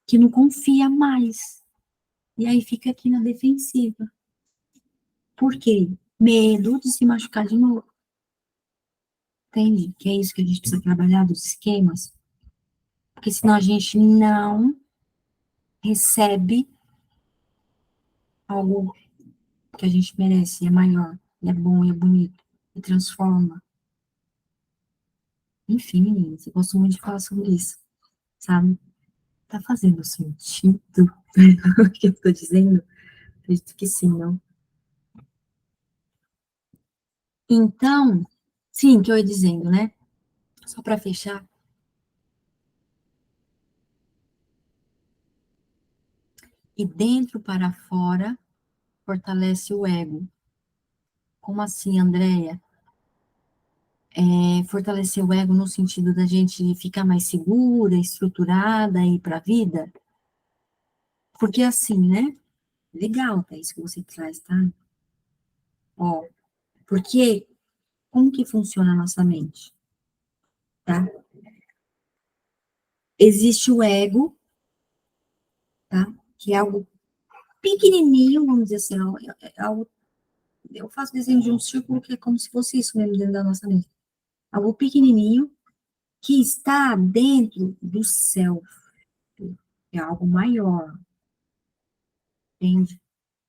que não confia mais. E aí fica aqui na defensiva. Por quê? Medo de se machucar de novo. Entende? Que é isso que a gente precisa trabalhar dos esquemas. Porque senão a gente não recebe algo que a gente merece, e é maior, e é bom, e é bonito, e transforma. Enfim, meninas, eu gosto muito de falar sobre isso, sabe? Tá fazendo sentido o que eu tô dizendo? Acredito que sim, não? Então, sim, que eu ia dizendo, né? Só para fechar, e dentro para fora fortalece o ego. Como assim, Andréia? Fortalecer o ego no sentido da gente ficar mais segura, estruturada e ir para a vida? Porque assim, né? Legal, tá? Isso que você traz, tá? Ó, porque como que funciona a nossa mente, tá? Existe o ego, tá? Que é algo pequenininho, vamos dizer assim, é algo, eu faço desenho de um círculo que é como se fosse isso mesmo dentro da nossa mente. Algo pequenininho que está dentro do self, é algo maior, entende?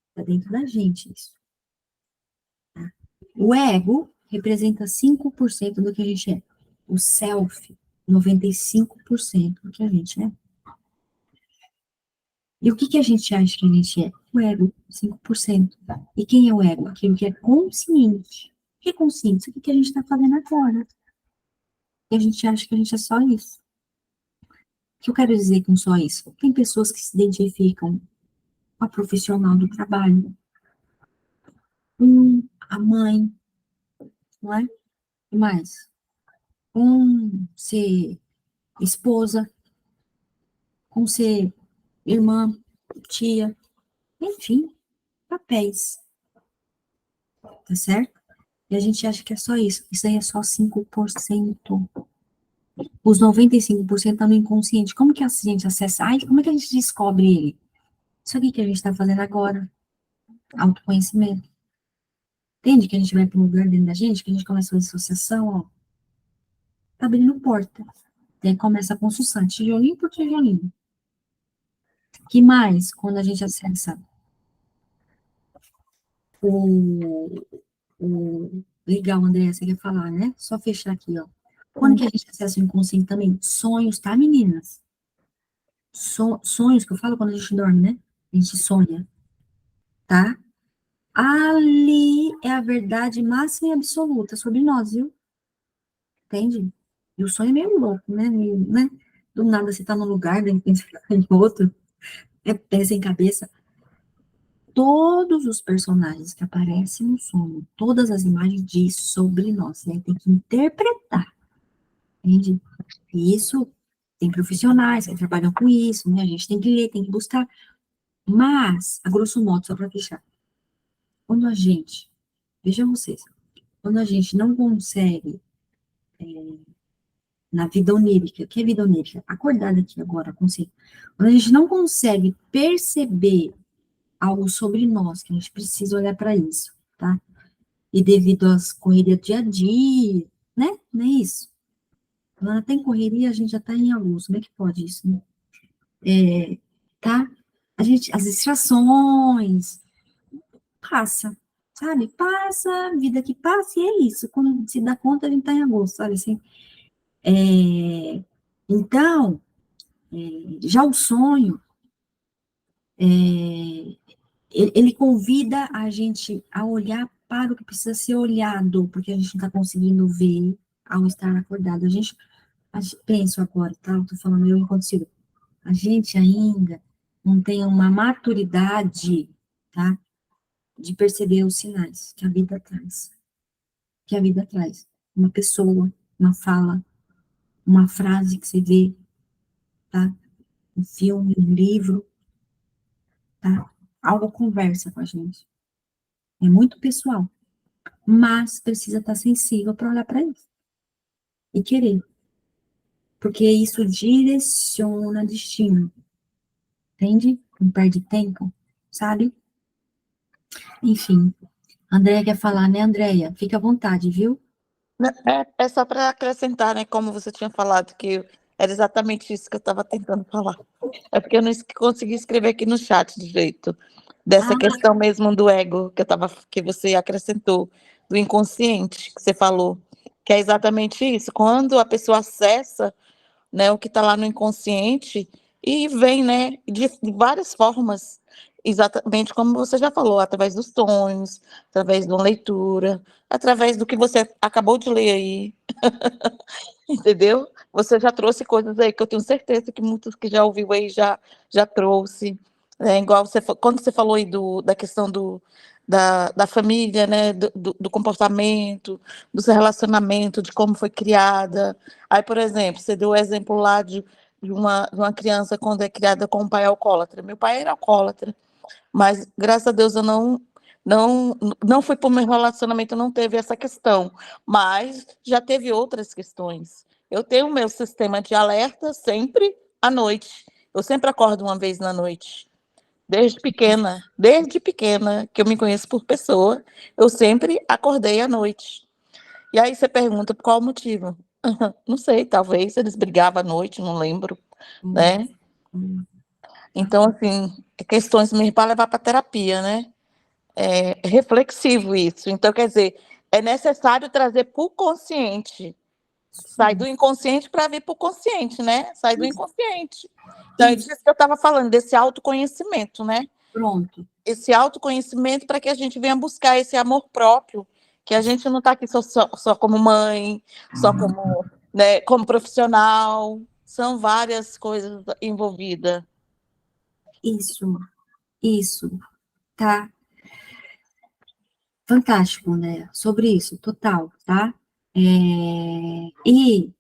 Está dentro da gente isso. O ego representa 5% do que a gente é. O self, 95% do que a gente é. E o que que a gente acha que a gente é? O ego, 5%. E quem é o ego? Aquilo que é consciente. O que é consciente? O que que a gente está fazendo agora? E a gente acha que a gente é só isso. O que eu quero dizer com só isso? Tem pessoas que se identificam com a profissional do trabalho, a mãe, não é? E mais? Ser esposa, com ser irmã, tia, enfim, papéis. tá certo? E a gente acha que é só isso. Isso aí é só 5%. Os 95% estão no inconsciente. Como que a gente acessa? Ai, como é que a gente descobre ele? Isso aqui que a gente está fazendo agora. Autoconhecimento. Entende que a gente vai para um lugar dentro da gente, que a gente começa a associação, ó. Tá abrindo porta. E aí começa a construção, tijolinho por tijolinho. Que mais, quando a gente acessa o, legal, André, você quer falar, né? Só fechar aqui, ó. Quando que a gente acessa o inconsciente também? Sonhos, tá, meninas? Sonhos, que eu falo quando a gente dorme, né? A gente sonha, tá? Ali é a verdade máxima e absoluta sobre nós, viu? Entende? E o sonho é meio louco, né? Né? Do nada você tá num lugar, de repente você tá em outro. É pé sem cabeça. Todos os personagens que aparecem no sonho, todas as imagens diz sobre nós, né? Tem que interpretar, entende? E isso tem profissionais que trabalham com isso, né? A gente tem que ler, tem que buscar. Mas, a grosso modo, só para fechar, quando a gente, vejam vocês, quando a gente não consegue, na vida onírica, o que é vida onírica? Acordar aqui agora, consigo. Quando a gente não consegue perceber algo sobre nós, que a gente precisa olhar para isso, tá? E devido às correrias do dia a dia, né? Não é isso? Quando tem correria, a gente já está em aluno. Como é que pode isso, né? Tá? A gente, as distrações, passa, sabe? Passa, vida que passa, e é isso. Quando se dá conta, a gente está em agosto, sabe assim? Então, já o sonho, ele convida a gente a olhar para o que precisa ser olhado, porque a gente não está conseguindo ver ao estar acordado. A gente penso agora, tá? Eu tô falando eu enquanto Ciro. A gente ainda não tem uma maturidade, tá? De perceber os sinais que a vida traz. Que a vida traz. Uma pessoa, uma fala, uma frase que você vê, tá? Um filme, um livro, tá? Algo conversa com a gente. É muito pessoal, mas precisa estar sensível para olhar para isso e querer, porque isso direciona destino, entende? Não perde tempo, sabe? Enfim, Andréia quer falar, né, Andréia? Fica à vontade, viu? É só para acrescentar, né, como você tinha falado, que era exatamente isso que eu estava tentando falar. É porque eu não consegui escrever aqui no chat direito, dessa Ah, questão mesmo do ego que você acrescentou, do inconsciente que você falou, que é exatamente isso. Quando a pessoa acessa, né, o que está lá no inconsciente e vem, né, de várias formas, exatamente como você já falou, através dos sonhos, através de uma leitura, através do que você acabou de ler aí, entendeu? Você já trouxe coisas aí que eu tenho certeza que muitos que já ouviu aí já trouxe. É, igual quando você falou aí da questão da família, né? Do comportamento, do seu relacionamento, de como foi criada. Aí, por exemplo, você deu o exemplo lá de uma criança quando é criada com um pai alcoólatra. Meu pai era alcoólatra. Mas, graças a Deus, eu não, não fui para o meu relacionamento, não teve essa questão. Mas já teve outras questões. Eu tenho o meu sistema de alerta sempre à noite. Eu sempre acordo uma vez na noite. Desde pequena, que eu me conheço por pessoa, eu sempre acordei à noite. E aí você pergunta por qual motivo? Não sei, talvez eles brigavam à noite, não lembro, hum, né? hum, Então, assim, questões mesmo para levar para terapia, né? É reflexivo isso. Então, quer dizer, é necessário trazer para o consciente. Sai sim. do inconsciente para vir para o consciente, né? Sai do inconsciente. Então, é Isso, disso que eu estava falando, desse autoconhecimento, né? pronto. Esse autoconhecimento para que a gente venha buscar esse amor próprio, que a gente não está aqui só como mãe, só como, né, como profissional. São várias coisas envolvidas. Isso, tá? Fantástico, né? Sobre isso, total, tá? E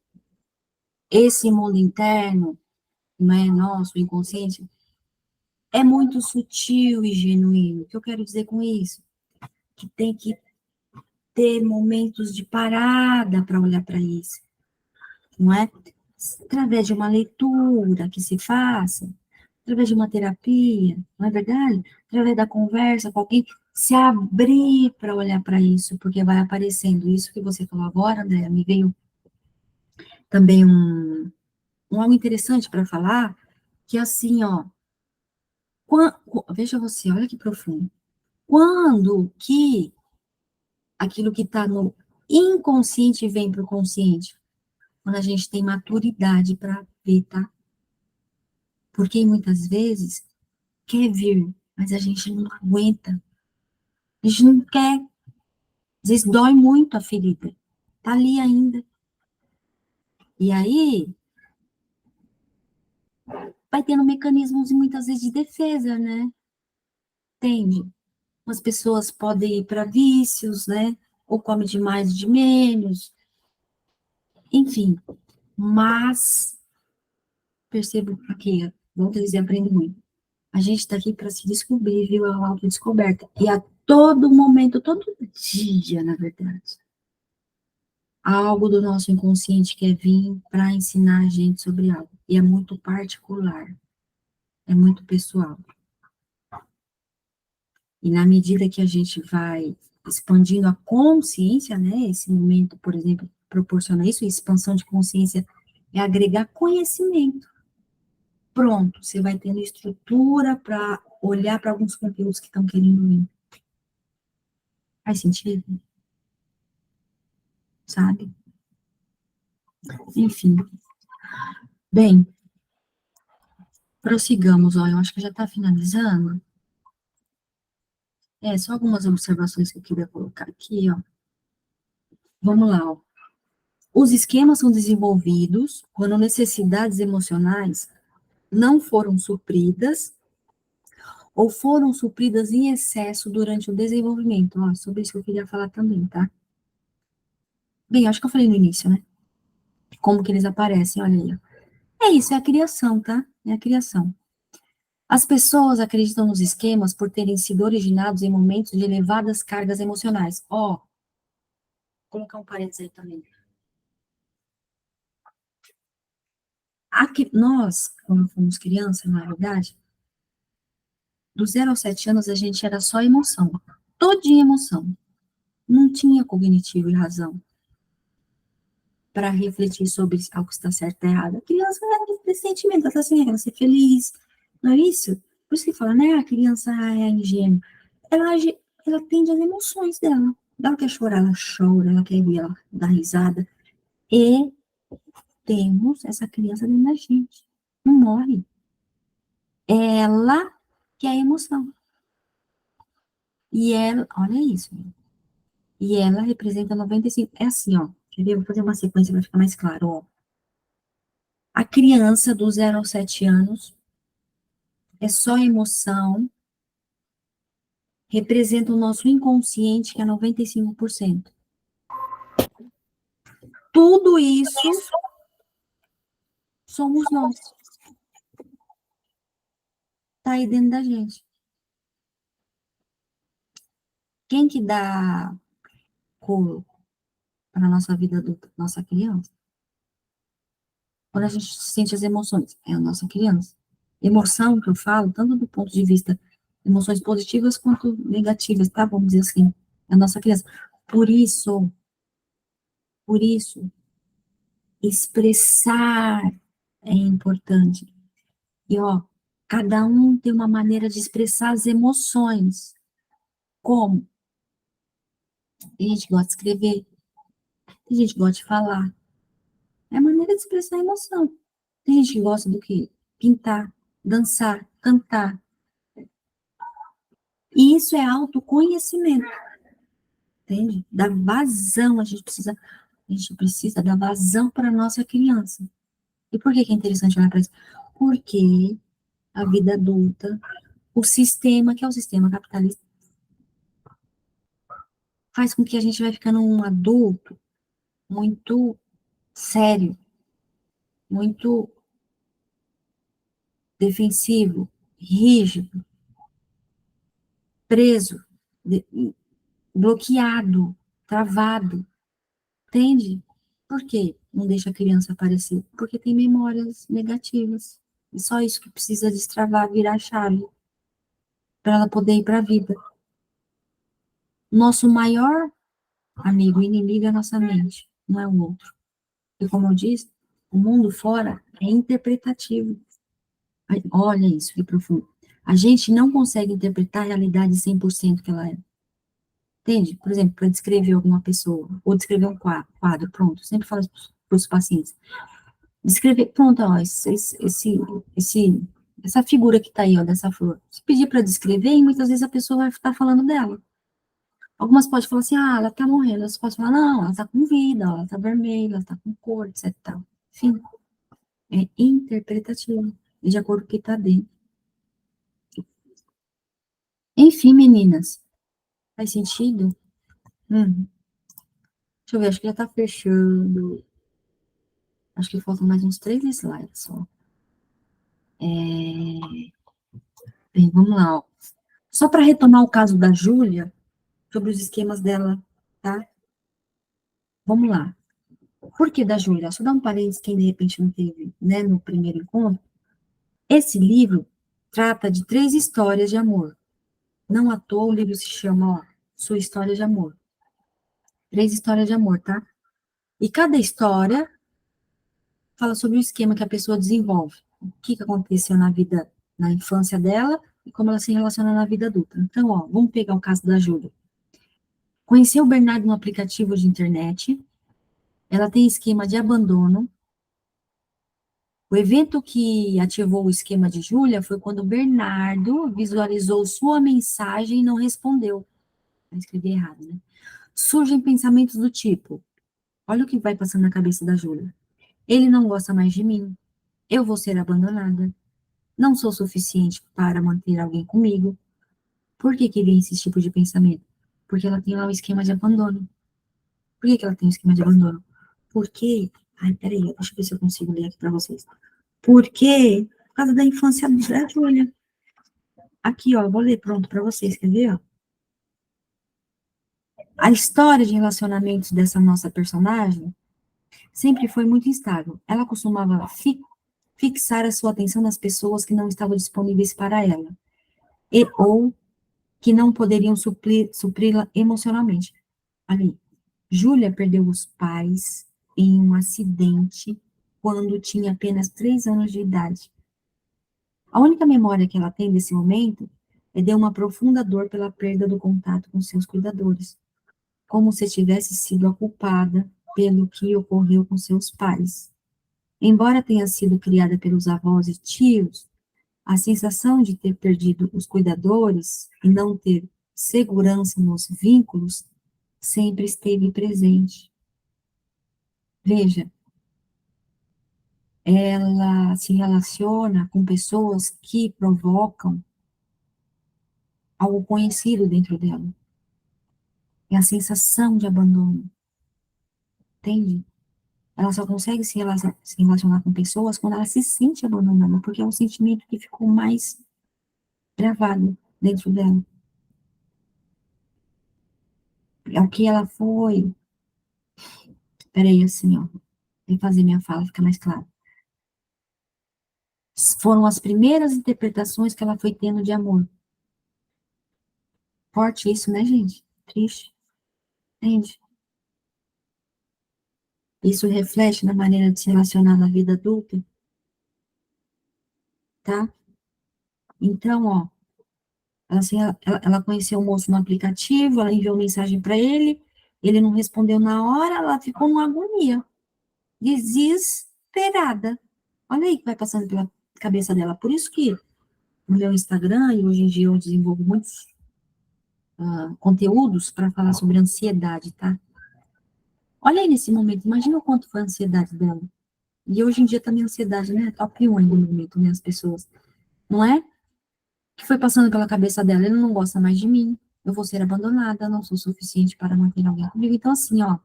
esse mundo interno, né, nosso, inconsciente, é muito sutil e genuíno. O que eu quero dizer com isso? Que tem que ter momentos de parada para olhar para isso, não é? Através de uma leitura que se faça, através de uma terapia, não é verdade? Através da conversa com alguém, se abrir para olhar para isso, porque vai aparecendo isso que você falou agora, André, me veio também um algo interessante para falar, que é assim, ó, veja você, olha que profundo. Quando que aquilo que está no inconsciente vem para o consciente? Quando a gente tem maturidade para ver, tá? Porque muitas vezes quer vir, mas a gente não aguenta. A gente não quer. Às vezes dói muito a ferida. Tá ali ainda. E aí, vai tendo mecanismos muitas vezes de defesa, né? Entende? Umas pessoas podem ir para vícios, né? Ou come de mais e de menos. Enfim, mas percebo que, vamos dizer, aprende muito. A gente está aqui para se descobrir, viu? É uma autodescoberta. E a todo momento, todo dia, na verdade, algo do nosso inconsciente quer vir para ensinar a gente sobre algo. E é muito particular, é muito pessoal. E na medida que a gente vai expandindo a consciência, né? Esse momento, por exemplo, proporciona isso, expansão de consciência é agregar conhecimento. Pronto, você vai tendo estrutura para olhar para alguns conteúdos que estão querendo vir. Faz sentido? Sabe? Enfim. Bem, prossigamos, ó, eu acho que já está finalizando. Só algumas observações que eu queria colocar aqui, ó. Vamos lá, ó. Os esquemas são desenvolvidos quando necessidades emocionais não foram supridas ou foram supridas em excesso durante o desenvolvimento. Ó, sobre isso que eu queria falar também, tá? Bem, acho que eu falei no início, né? Como que eles aparecem, olha aí. Ó. É isso, é a criação, tá? É a criação. As pessoas acreditam nos esquemas por terem sido originados em momentos de elevadas cargas emocionais. Ó, vou colocar um parênteses aí também. Aqui, nós, quando fomos crianças, na verdade, do 0 aos 7 anos, a gente era só emoção. Todinha emoção. Não tinha cognitivo e razão para refletir sobre algo que está certo e errado. A criança é sentimento, ela está assim, ela quer ser feliz. Não é isso? Por isso que fala, né? A criança é ingênua. Ela atende às emoções dela. Ela quer chorar, ela chora, ela quer rir, ela dá risada. E temos essa criança dentro da gente. Não morre. Ela que é a emoção. E ela, olha isso. E ela representa 95. É assim, ó. Quer ver? Vou fazer uma sequência para ficar mais claro, ó. A criança do 0 aos 7 anos é só emoção, representa o nosso inconsciente, que é 95%. Tudo isso somos nós. Tá aí dentro da gente. Quem que dá cor para a nossa vida adulta? Nossa criança. Quando a gente sente as emoções, é a nossa criança. Emoção, que eu falo, tanto do ponto de vista emoções positivas quanto negativas, tá? Vamos dizer assim, é a nossa criança. Por isso, expressar é importante. E, ó, cada um tem uma maneira de expressar as emoções. Como? Tem gente que gosta de escrever, tem gente que gosta de falar. É a maneira de expressar a emoção. Tem gente que gosta do quê? Pintar, dançar, cantar. E isso é autoconhecimento, entende? Dar vazão, a gente precisa dar vazão para a nossa criança. E por que que é interessante olhar para isso? Porque a vida adulta, o sistema, que é o sistema capitalista, faz com que a gente vai ficando um adulto muito sério, muito defensivo, rígido, preso, bloqueado, travado, entende? Por quê? Não deixa a criança aparecer? Porque tem memórias negativas. É só isso que precisa destravar, virar a chave, para ela poder ir para a vida. Nosso maior amigo e inimigo é a nossa mente, não é o outro. E como eu disse, o mundo fora é interpretativo. Olha isso, que profundo. A gente não consegue interpretar a realidade 100% que ela é. Entende? Por exemplo, para descrever alguma pessoa, ou descrever um quadro, pronto. Sempre falo para os pacientes. Descrever, pronto, ó, essa figura que está aí, ó, dessa flor. Se pedir para descrever, e muitas vezes a pessoa vai estar falando dela. Algumas podem falar assim, ela está morrendo. Outras podem falar, não, ela está com vida, ela está vermelha, ela está com cor, etc. Enfim, é interpretativo, de acordo com o que está dentro. Enfim, meninas, faz sentido? Deixa eu ver, acho que já está fechando. Acho que faltam mais uns 3 slides só. Bem, vamos lá, ó. Só para retomar o caso da Júlia, sobre os esquemas dela, tá? Vamos lá. Por que da Júlia? Só dar um parênteses, quem de repente não teve, né, no primeiro encontro. Esse livro trata de 3 histórias de amor. Não à toa o livro se chama, ó, Sua História de Amor. 3 histórias de amor, tá? E cada história fala sobre o esquema que a pessoa desenvolve. O que aconteceu na vida, na infância dela e como ela se relaciona na vida adulta. Então, ó, vamos pegar o caso da Júlia. Conheceu o Bernardo no aplicativo de internet. Ela tem esquema de abandono. O evento que ativou o esquema de Júlia foi quando o Bernardo visualizou sua mensagem e não respondeu. Eu escrevi errado, né? Surgem pensamentos do tipo: olha o que vai passando na cabeça da Júlia. Ele não gosta mais de mim. Eu vou ser abandonada. Não sou suficiente para manter alguém comigo. Por que vem esse tipo de pensamento? Porque ela tem lá o esquema de abandono. Por que ela tem o esquema de abandono? Porque, ai, peraí, deixa eu ver se eu consigo ler aqui para vocês. Porque, por causa da infância da Júlia. Aqui, ó, vou ler pronto para vocês, quer ver, ó? A história de relacionamentos dessa nossa personagem sempre foi muito instável. Ela costumava fixar a sua atenção nas pessoas que não estavam disponíveis para ela, ou que não poderiam supri-la emocionalmente. Ali, Júlia perdeu os pais em um acidente quando tinha apenas 3 anos de idade. A única memória que ela tem desse momento é de uma profunda dor pela perda do contato com seus cuidadores, como se tivesse sido a culpada pelo que ocorreu com seus pais. Embora tenha sido criada pelos avós e tios, a sensação de ter perdido os cuidadores e não ter segurança nos vínculos sempre esteve presente. Veja, ela se relaciona com pessoas que provocam algo conhecido dentro dela. É a sensação de abandono, entende? Ela só consegue se relacionar com pessoas quando ela se sente abandonada, porque é um sentimento que ficou mais gravado dentro dela. É o que ela foi. Peraí, assim, ó. Vou fazer minha fala ficar mais clara. Foram as primeiras interpretações que ela foi tendo de amor. Forte isso, né, gente? Triste. Entende? Isso reflete na maneira de se relacionar na vida adulta, tá? Então, ó, ela conheceu o moço no aplicativo, ela enviou mensagem para ele não respondeu na hora, ela ficou numa agonia, desesperada. Olha aí o que vai passando pela cabeça dela. Por isso que no meu Instagram, e hoje em dia eu desenvolvo muitos conteúdos para falar sobre ansiedade, tá? Olha aí nesse momento, imagina o quanto foi a ansiedade dela. E hoje em dia também a ansiedade, né? Top 1 ainda no momento, né? As pessoas. Não é? Que foi passando pela cabeça dela, ele não gosta mais de mim, eu vou ser abandonada, não sou suficiente para manter alguém comigo. Então, assim, ó,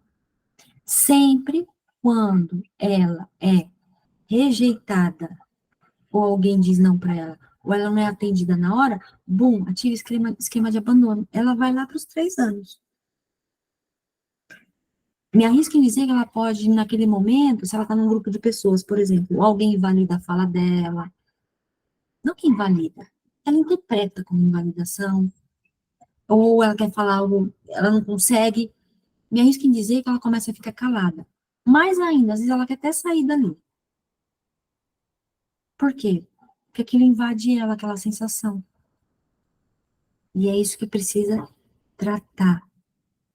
sempre quando ela é rejeitada, ou alguém diz não para ela, ou ela não é atendida na hora, bum, ativa esquema de abandono. Ela vai lá para os 3 anos. Me arrisco em dizer que ela pode, naquele momento, se ela está num grupo de pessoas, por exemplo, alguém invalida a fala dela, não que invalida, ela interpreta como invalidação, ou ela quer falar algo, ela não consegue, me arrisco em dizer que ela começa a ficar calada. Mais ainda, às vezes ela quer até sair dali. Por quê? Porque aquilo invade ela, aquela sensação. E é isso que precisa tratar,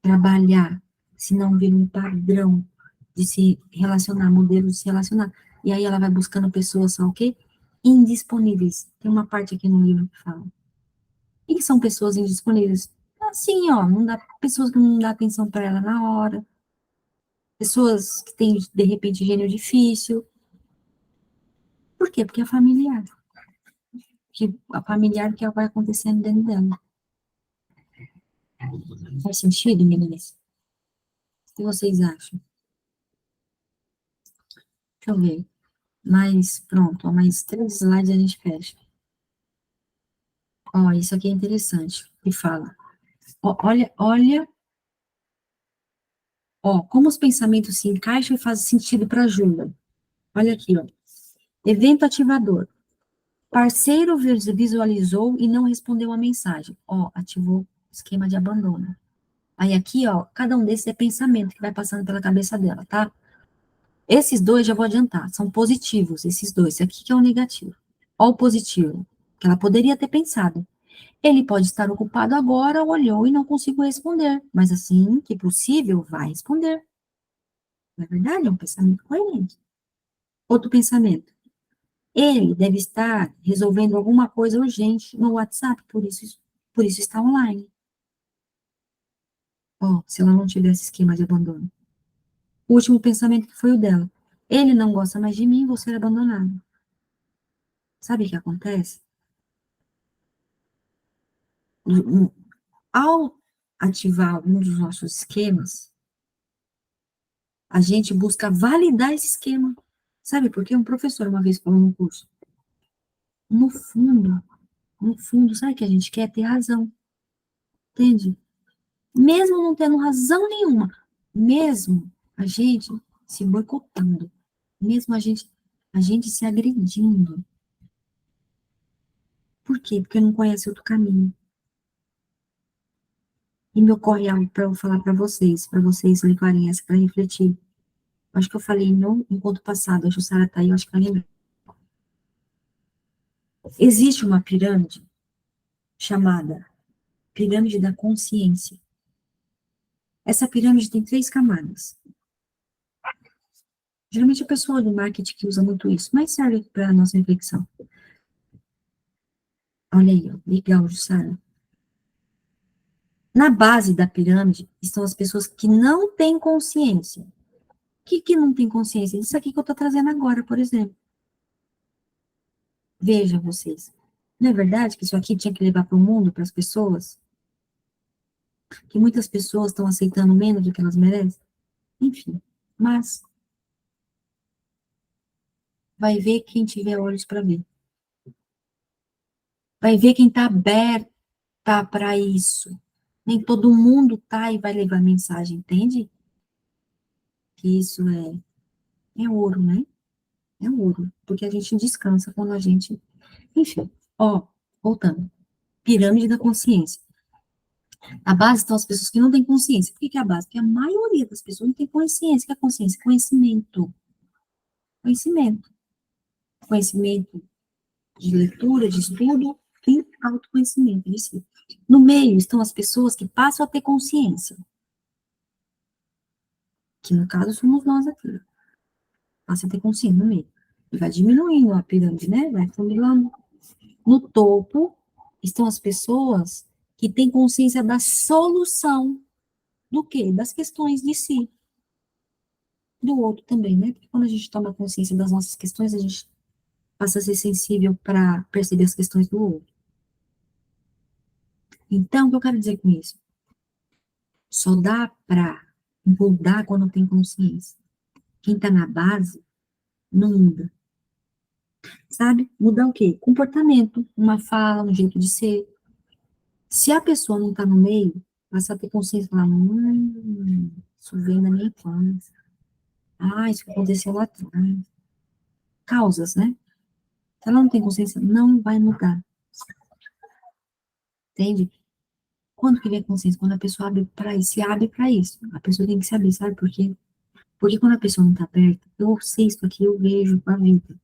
trabalhar, senão vira um padrão de se relacionar, modelo de se relacionar. E aí ela vai buscando pessoas, só o quê? Indisponíveis. Tem uma parte aqui no livro que fala. E que são pessoas indisponíveis? Assim, ó, não dá, pessoas que não dá atenção para ela na hora, pessoas que têm, de repente, gênio difícil. Por quê? Porque é familiar. Que a familiar que vai acontecendo dentro dela. Faz sentido, meninas? O que vocês acham? Deixa eu ver. Mais, pronto, ó, mais 3 slides e a gente fecha. Ó, isso aqui é interessante, que fala. Ó, ó, como os pensamentos se encaixam e fazem sentido para a Júlia. Olha aqui, ó. Evento ativador. Parceiro visualizou e não respondeu a mensagem. Ó, ativou esquema de abandono. Aí aqui, ó, cada um desses é pensamento que vai passando pela cabeça dela, tá? Esses dois, já vou adiantar, são positivos, esses dois. Esse aqui que é o negativo. Ó o positivo, que ela poderia ter pensado. Ele pode estar ocupado agora, olhou e não conseguiu responder. Mas assim que possível, vai responder. Não é verdade? É um pensamento coerente. Outro pensamento. Ele deve estar resolvendo alguma coisa urgente no WhatsApp, por isso está online. Ó, se ela não tivesse esquema de abandono. O último pensamento que foi o dela. Ele não gosta mais de mim, vou ser abandonado. Sabe o que acontece? Ao ativar algum dos nossos esquemas, a gente busca validar esse esquema. Sabe por quê? Um professor uma vez falou no curso. No fundo, no fundo, sabe o que a gente quer? Ter razão. Entende? Mesmo não tendo razão nenhuma. Mesmo a gente se boicotando. Mesmo a gente se agredindo. Por quê? Porque não conhece outro caminho. E me ocorre algo para eu falar para vocês levarem essa para refletir. Acho que eu falei no encontro passado, a Jussara tá aí, eu acho que vai lembrar. Existe uma pirâmide chamada pirâmide da consciência. Essa pirâmide tem 3 camadas. Geralmente a pessoa do marketing que usa muito isso, mas serve para a nossa reflexão. Olha aí, ó, legal, Jussara. Na base da pirâmide estão as pessoas que não têm consciência. O que não tem consciência? Isso aqui que eu estou trazendo agora, por exemplo. Vejam vocês. Não é verdade que isso aqui tinha que levar para o mundo, para as pessoas? Que muitas pessoas estão aceitando menos do que elas merecem? Enfim, mas vai ver quem tiver olhos para ver. Vai ver quem está aberta para isso. Nem todo mundo tá e vai levar mensagem, entende? Que isso é ouro, né? É ouro. Porque a gente descansa quando a gente. Enfim, ó, voltando. Pirâmide da consciência. A base estão as pessoas que não têm consciência. Por que é a base? Porque a maioria das pessoas não tem consciência. O que é consciência? Conhecimento. Conhecimento. Conhecimento de leitura, de estudo e autoconhecimento de si. No meio estão as pessoas que passam a ter consciência. Que no caso somos nós aqui. Passa a ter consciência no meio. E vai diminuindo a pirâmide, né? Vai funilando. No topo estão as pessoas que têm consciência da solução do quê? Das questões de si. Do outro também, né? Porque quando a gente toma consciência das nossas questões, a gente passa a ser sensível para perceber as questões do outro. Então, o que eu quero dizer com isso? Só dá para mudar quando tem consciência. Quem está na base não muda. Sabe? Mudar o quê? Comportamento, uma fala, um jeito de ser. Se a pessoa não está no meio, passa a ter consciência e falar, Isso vem da minha infância. Ah, isso aconteceu lá atrás. Causas, né? Se ela não tem consciência, não vai mudar. Entende? Quando que vem a consciência? Quando a pessoa abre para isso, se abre para isso. A pessoa tem que saber, sabe por quê? Porque quando a pessoa não está aberta, eu sei isso aqui, eu vejo com a vida.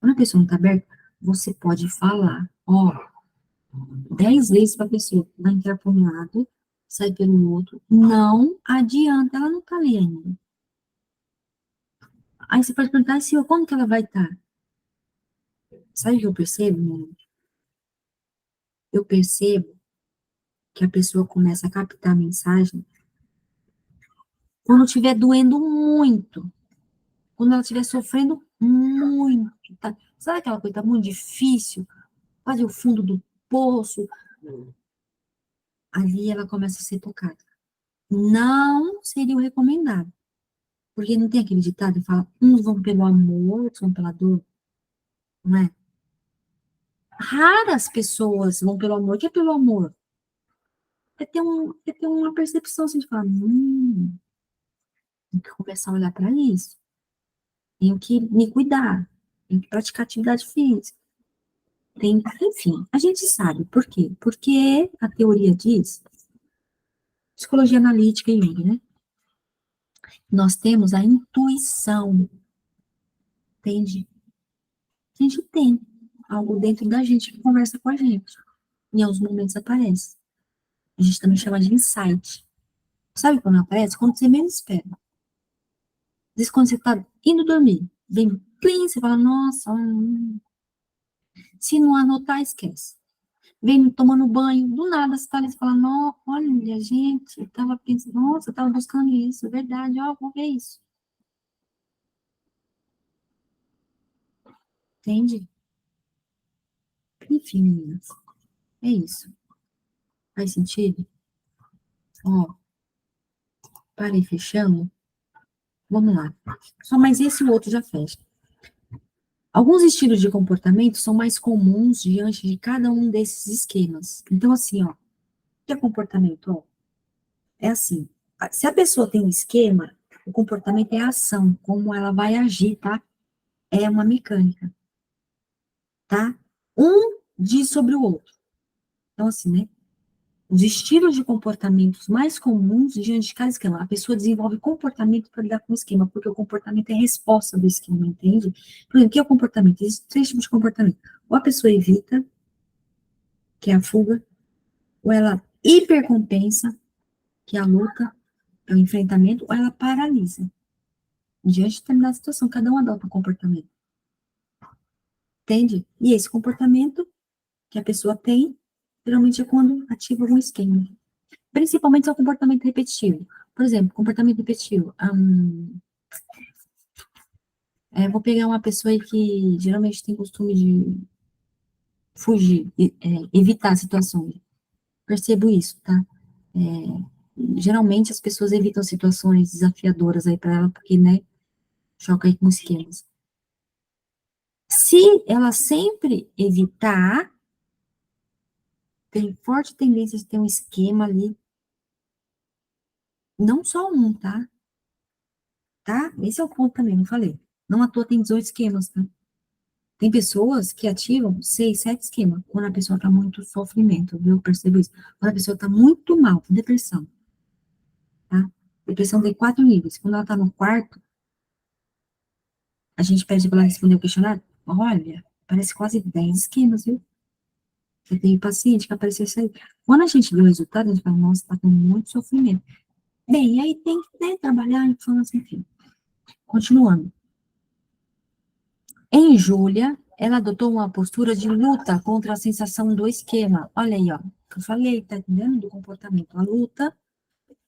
Quando a pessoa não está aberta, você pode falar, ó, 10 vezes para a pessoa, vai entrar por um lado, sai pelo outro. Não adianta, ela não está ali ainda. Aí você pode perguntar assim, ó, como que ela vai estar? Sabe o que eu percebo, menino? Eu percebo que a pessoa começa a captar a mensagem quando estiver doendo muito, quando ela estiver sofrendo muito, tá? Sabe aquela coisa muito difícil, quase o fundo do poço? Ali ela começa a ser tocada. Não seria o recomendado, porque não tem aquele ditado que fala, uns vão pelo amor, outros vão pela dor, não é? Raras pessoas vão pelo amor. O que é pelo amor? É ter uma percepção assim, de falar, tenho que começar a olhar para isso, tenho que me cuidar, tenho que praticar atividade física. Enfim, a gente sabe por quê? Porque a teoria diz, psicologia analítica e Jung, né? Nós temos a intuição, entende? A gente tem algo dentro da gente que conversa com a gente. Em alguns momentos aparece. A gente também chama de insight. Sabe quando aparece? Quando você menos espera. Às vezes, quando você tá indo dormir, vem plim, você fala, nossa, se não anotar, esquece. Vem tomando banho, do nada você tá ali e fala, nossa, olha, gente, eu tava pensando, nossa, eu tava buscando isso, é verdade, ó, vou ver isso. Entende? Enfim, meninas, é isso. Faz sentido? Ó, parei, fechamos. Vamos lá. Só mais esse e o outro já fecha. Alguns estilos de comportamento são mais comuns diante de cada um desses esquemas. Então, assim, ó, o que é comportamento? Ó, é assim, se a pessoa tem um esquema, o comportamento é a ação, como ela vai agir, tá? É uma mecânica, tá? Um diz sobre o outro. Então, assim, né? Os estilos de comportamentos mais comuns diante de cada esquema. A pessoa desenvolve comportamento para lidar com o esquema, porque o comportamento é a resposta do esquema, entende? Por exemplo, o que é o comportamento? Existem três tipos de comportamento. Ou a pessoa evita, que é a fuga, ou ela hipercompensa, que é a luta, é o enfrentamento, ou ela paralisa. Diante de determinada situação, cada um adota um comportamento. Entende? E esse comportamento que a pessoa tem, geralmente é quando ativa algum esquema. Principalmente se é o comportamento repetitivo. Por exemplo, comportamento repetitivo. Vou pegar uma pessoa aí que geralmente tem costume de fugir, evitar situações. Percebo isso, tá? Geralmente as pessoas evitam situações desafiadoras aí para ela, porque, né, choca aí com esquemas. Se ela sempre evitar, tem forte tendência de ter um esquema ali, não só um, tá? Tá? Esse é o ponto também, não falei. Não à toa tem 18 esquemas, tá? Tem pessoas que ativam 6, 7 esquemas, quando a pessoa tá muito sofrimento, viu? Eu percebo isso. Quando a pessoa tá muito mal, com depressão, tá? Depressão tem 4 níveis. Quando ela tá no quarto, a gente pede para ela responder o questionário. Olha, parece quase 10 esquemas, viu? Eu tenho paciente que apareceu isso aí. Quando a gente vê o resultado, a gente fala, nossa, tá com muito sofrimento. Bem, e aí tem que, né, trabalhar a infância, enfim. Continuando. Em Júlia, ela adotou uma postura de luta contra a sensação do esquema. Olha aí, ó. Eu falei, tá entendendo? Do comportamento. A luta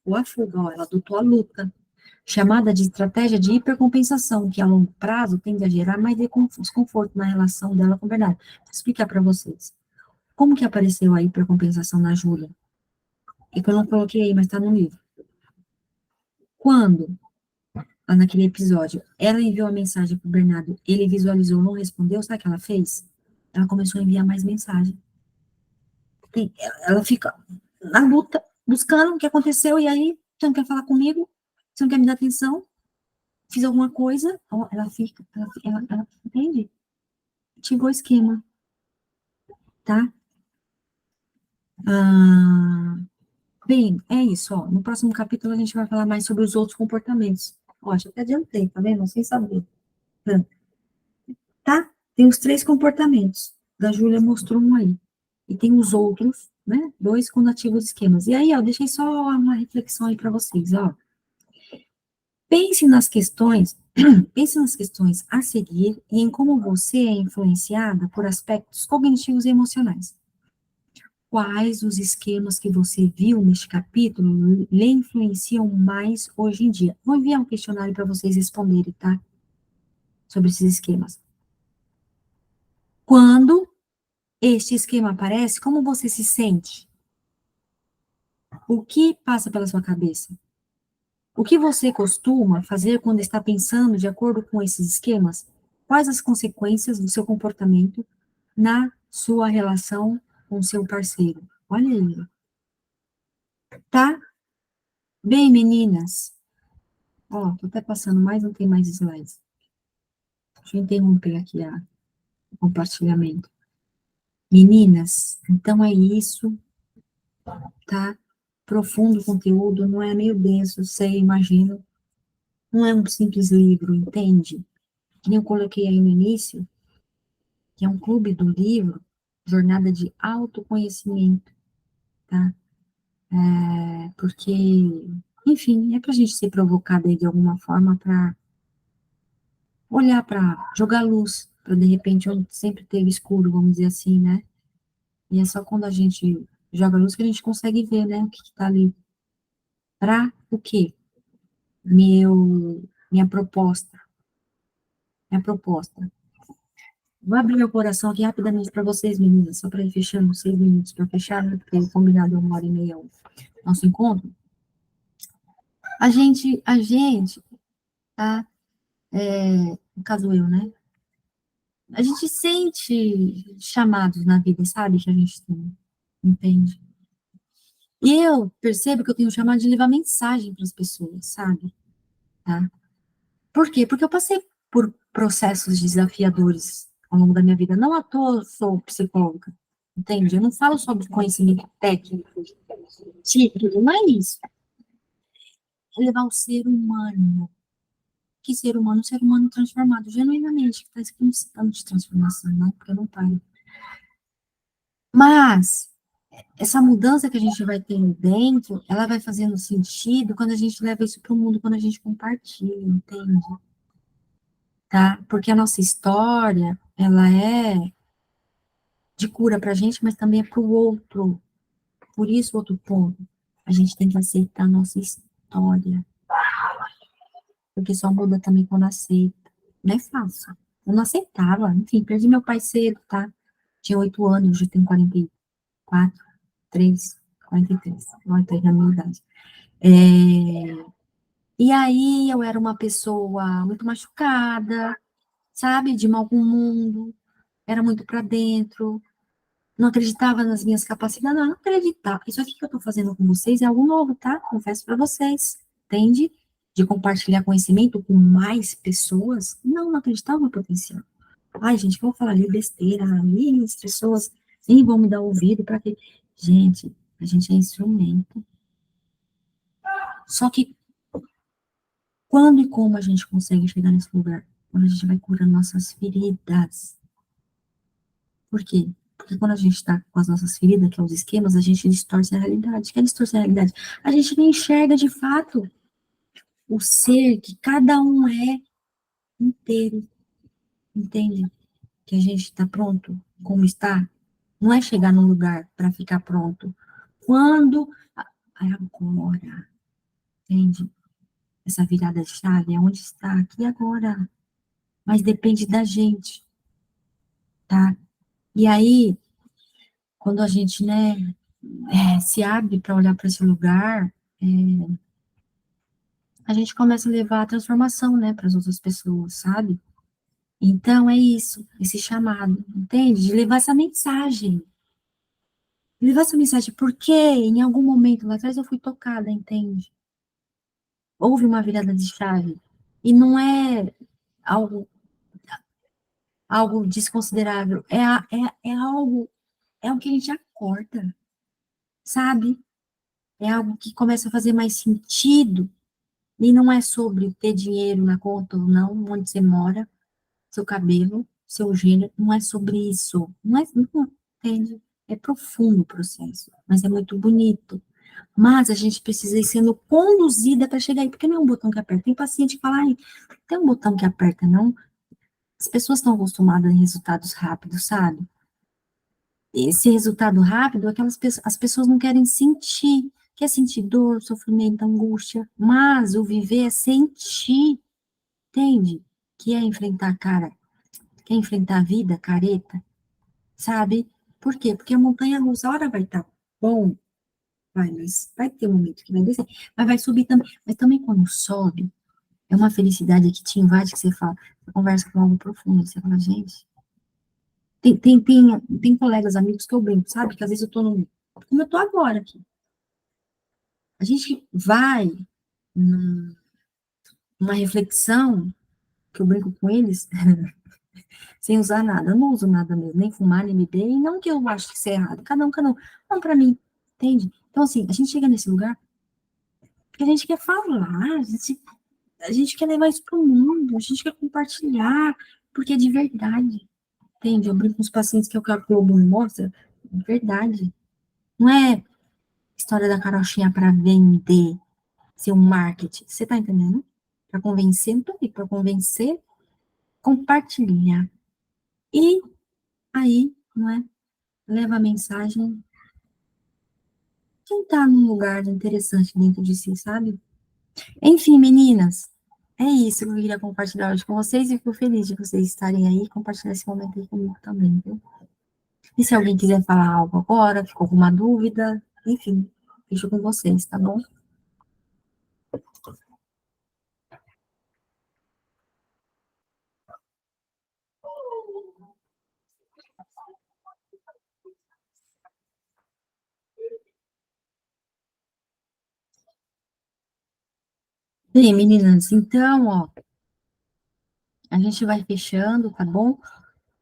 ou a fuga, ó. Ela adotou a luta. Chamada de estratégia de hipercompensação, que a longo prazo tende a gerar mais desconforto na relação dela com o Bernardo. Vou explicar para vocês. Como que apareceu a hipercompensação na Júlia? É que eu não coloquei aí, mas está no livro. Quando, lá naquele episódio, ela enviou a mensagem para o Bernardo, ele visualizou, não respondeu, sabe o que ela fez? Ela começou a enviar mais mensagem. Ela fica na luta, buscando o que aconteceu, e aí, você não quer falar comigo? Você não quer me dar atenção? Fiz alguma coisa, ó, ela fica, ela entende? Ativou o esquema, tá? Ah, bem, é isso, ó. No próximo capítulo a gente vai falar mais sobre os outros comportamentos. Ó, já até adiantei, tá vendo? Sem saber. Tá? Tem os 3 comportamentos. Da Júlia mostrou um aí. E tem os outros, né? 2 quando ativa os esquemas. E aí, ó, deixei só uma reflexão aí para vocês, ó. Pense nas questões, pense nas questões a seguir e em como você é influenciada por aspectos cognitivos e emocionais. Quais os esquemas que você viu neste capítulo lhe influenciam mais hoje em dia? Vou enviar um questionário para vocês responderem, tá? Sobre esses esquemas. Quando este esquema aparece, como você se sente? O que passa pela sua cabeça? O que você costuma fazer quando está pensando de acordo com esses esquemas? Quais as consequências do seu comportamento na sua relação com seu parceiro? Olha aí, tá? Bem, meninas. Ó, tô até passando mais, não tem mais slides. Deixa eu interromper aqui o compartilhamento. Meninas, então é isso, tá? Profundo conteúdo, não é meio denso, sei, imagino. Não é um simples livro, entende? Que nem eu coloquei aí no início, que é um clube do livro, jornada de autoconhecimento, tá? Porque, enfim, é pra gente ser provocada aí de alguma forma para olhar para jogar luz, para de repente onde sempre teve escuro, vamos dizer assim, né? E é só quando a gente joga luz que a gente consegue ver, né, o que que tá ali. Para o quê? Minha proposta, minha proposta. Vou abrir meu coração aqui rapidamente para vocês, meninas, só para ir fechando 6 minutos para fechar, né? Porque o combinado é 1h30 o nosso encontro. A gente, tá? No caso eu, né? A gente sente chamados na vida, sabe? Que a gente tem, entende? E eu percebo que eu tenho um chamado de levar mensagem para as pessoas, sabe? Tá? Por quê? Porque eu passei por processos desafiadores ao longo da minha vida. Não à toa eu sou psicóloga, entende? Eu não falo sobre conhecimento técnico, título, não é isso. É levar o ser humano. Que ser humano? Um ser humano transformado, genuinamente, que está explicitando de transformação, não, porque eu não paro. Mas, essa mudança que a gente vai tendo dentro, ela vai fazendo sentido quando a gente leva isso para o mundo, quando a gente compartilha, entende? Tá? Porque a nossa história, ela é de cura para a gente, mas também é para o outro. Por isso, outro ponto, a gente tem que aceitar a nossa história, porque só muda também quando aceita. Não é fácil. Eu não aceitava, enfim, perdi meu pai cedo, tá? Tinha 8 anos, hoje eu tenho 44, 3, 43. Olha, tô errando a minha idade. E aí eu era uma pessoa muito machucada, sabe, de mal com o mundo, era muito para dentro, não acreditava nas minhas capacidades, não acreditava. Isso aqui que eu estou fazendo com vocês é algo novo, tá? Confesso para vocês, entende? De compartilhar conhecimento com mais pessoas, não acreditava no potencial. Ai, gente, que eu vou falar ali besteira, ali as pessoas nem vão me dar ouvido para quê? Gente, a gente é instrumento. Só que quando e como a gente consegue chegar nesse lugar? Quando a gente vai curando nossas feridas. Por quê? Porque quando a gente está com as nossas feridas, que é os esquemas, a gente distorce a realidade. Quer distorcer a realidade? A gente não enxerga de fato o ser que cada um é inteiro. Entende? Que a gente está pronto como está. Não é chegar num lugar para ficar pronto. Quando. É agora. Entende? Essa virada de chave é onde está, aqui e agora. Mas depende da gente, tá? E aí, quando a gente, né, se abre para olhar para esse lugar, é, a gente começa a levar a transformação, né, para as outras pessoas, sabe? Então, é isso, esse chamado, entende? De levar essa mensagem. Levar essa mensagem, porque em algum momento lá atrás eu fui tocada, entende? houve uma virada de chave. E não é algo, algo desconsiderável, é algo que a gente acorda, sabe? É algo que começa a fazer mais sentido. E não é sobre ter dinheiro na conta ou não, onde você mora, seu cabelo, seu gênero, não é sobre isso. Não, entende? É profundo o processo, mas é muito bonito. Mas a gente precisa ir sendo conduzida para chegar aí, porque não é um botão que aperta. Tem paciente que fala, ai, tem um botão que aperta, não? As pessoas estão acostumadas em resultados rápidos, sabe? Esse resultado rápido, as pessoas não querem sentir, quer sentir dor, sofrimento, angústia, mas o viver é sentir, entende? Que é enfrentar a cara, quer enfrentar a vida, careta, sabe? Por quê? Porque a montanha-russa, a hora vai estar bom, vai, mas vai ter um momento que vai descer, mas vai subir também. Mas também quando sobe, é uma felicidade que te invade, que você fala, você conversa com algo profundo, você fala, gente, tem colegas, amigos que eu brinco, sabe? Que às vezes eu tô como eu tô agora aqui. A gente vai numa reflexão, que eu brinco com eles, sem usar nada. Eu não uso nada mesmo, nem fumar, nem beber, e não que eu acho que isso é errado. Cada um. Não, pra mim, entende? Então, assim, a gente chega nesse lugar porque a gente quer falar, a gente quer levar isso pro mundo, a gente quer compartilhar, porque é de verdade, entende? Eu brinco com os pacientes que é o que a Globo me mostra, de verdade. Não é história da carochinha para vender, ser um marketing. Você tá entendendo? Para convencer, não tô aqui para convencer, compartilhar. E aí, não é? Leva a mensagem. Quem tá num lugar interessante dentro de si, sabe? Enfim, meninas, é isso que eu queria compartilhar hoje com vocês e fico feliz de vocês estarem aí e compartilhar esse momento aí comigo também, viu? E se alguém quiser falar algo agora, ficou alguma dúvida, enfim, deixo com vocês, tá bom? Bem, meninas, então, ó, a gente vai fechando, tá bom?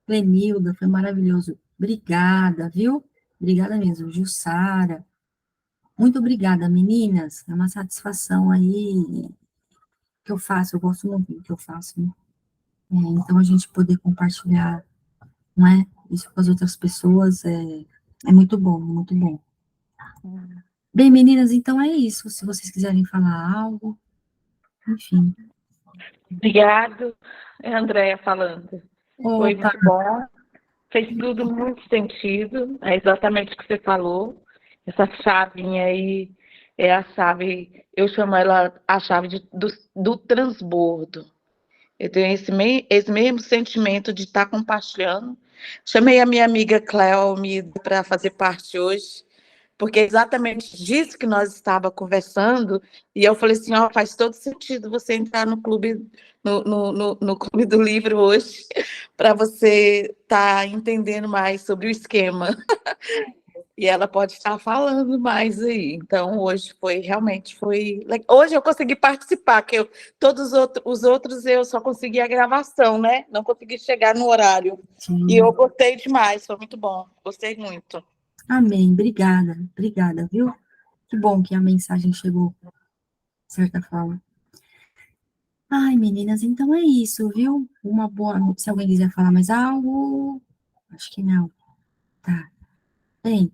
Clenilda, foi maravilhoso. Obrigada, viu? Obrigada mesmo, Jussara. Muito obrigada, meninas. É uma satisfação aí que eu faço, eu gosto muito do que eu faço, né? Então, a gente poder compartilhar, não é? Isso com as outras pessoas é muito bom, muito bom. Bem, meninas, então é isso. Se vocês quiserem falar algo, enfim. Obrigado, é a Andréia falando. Foi Opa, muito bom, fez tudo muito sentido, é exatamente o que você falou. Essa chavinha aí é a chave, eu chamo ela a chave do transbordo. Eu tenho esse mesmo sentimento de estar compartilhando. Chamei a minha amiga Cleo para fazer parte hoje, porque é exatamente disso que nós estava conversando, e eu falei assim, ó, faz todo sentido você entrar no clube, no clube do livro hoje, para você estar entendendo mais sobre o esquema. E ela pode estar falando mais aí. Então, hoje foi. Hoje eu consegui participar, que todos os outros eu só consegui a gravação, né? Não consegui chegar no horário. sim. E eu gostei demais, foi muito bom. Gostei muito. Amém. Obrigada, viu? Que bom que a mensagem chegou, de certa forma. Ai, meninas, então é isso, viu? Uma boa noite. Se alguém quiser falar mais algo, acho que não. Tá. Bem,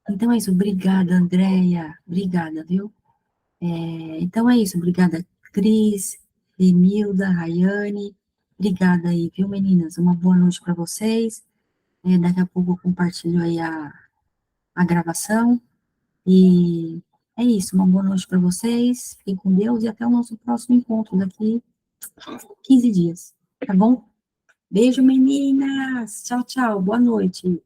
então é isso. Obrigada, Andréia. Obrigada, viu? Então é isso. Obrigada, Cris, Emilda, Rayane. Obrigada aí, viu, meninas? Uma boa noite para vocês. Daqui a pouco eu compartilho aí a gravação. E é isso. Uma boa noite para vocês. Fiquem com Deus e até o nosso próximo encontro daqui 15 dias. Tá bom? Beijo, meninas. Tchau, tchau. Boa noite.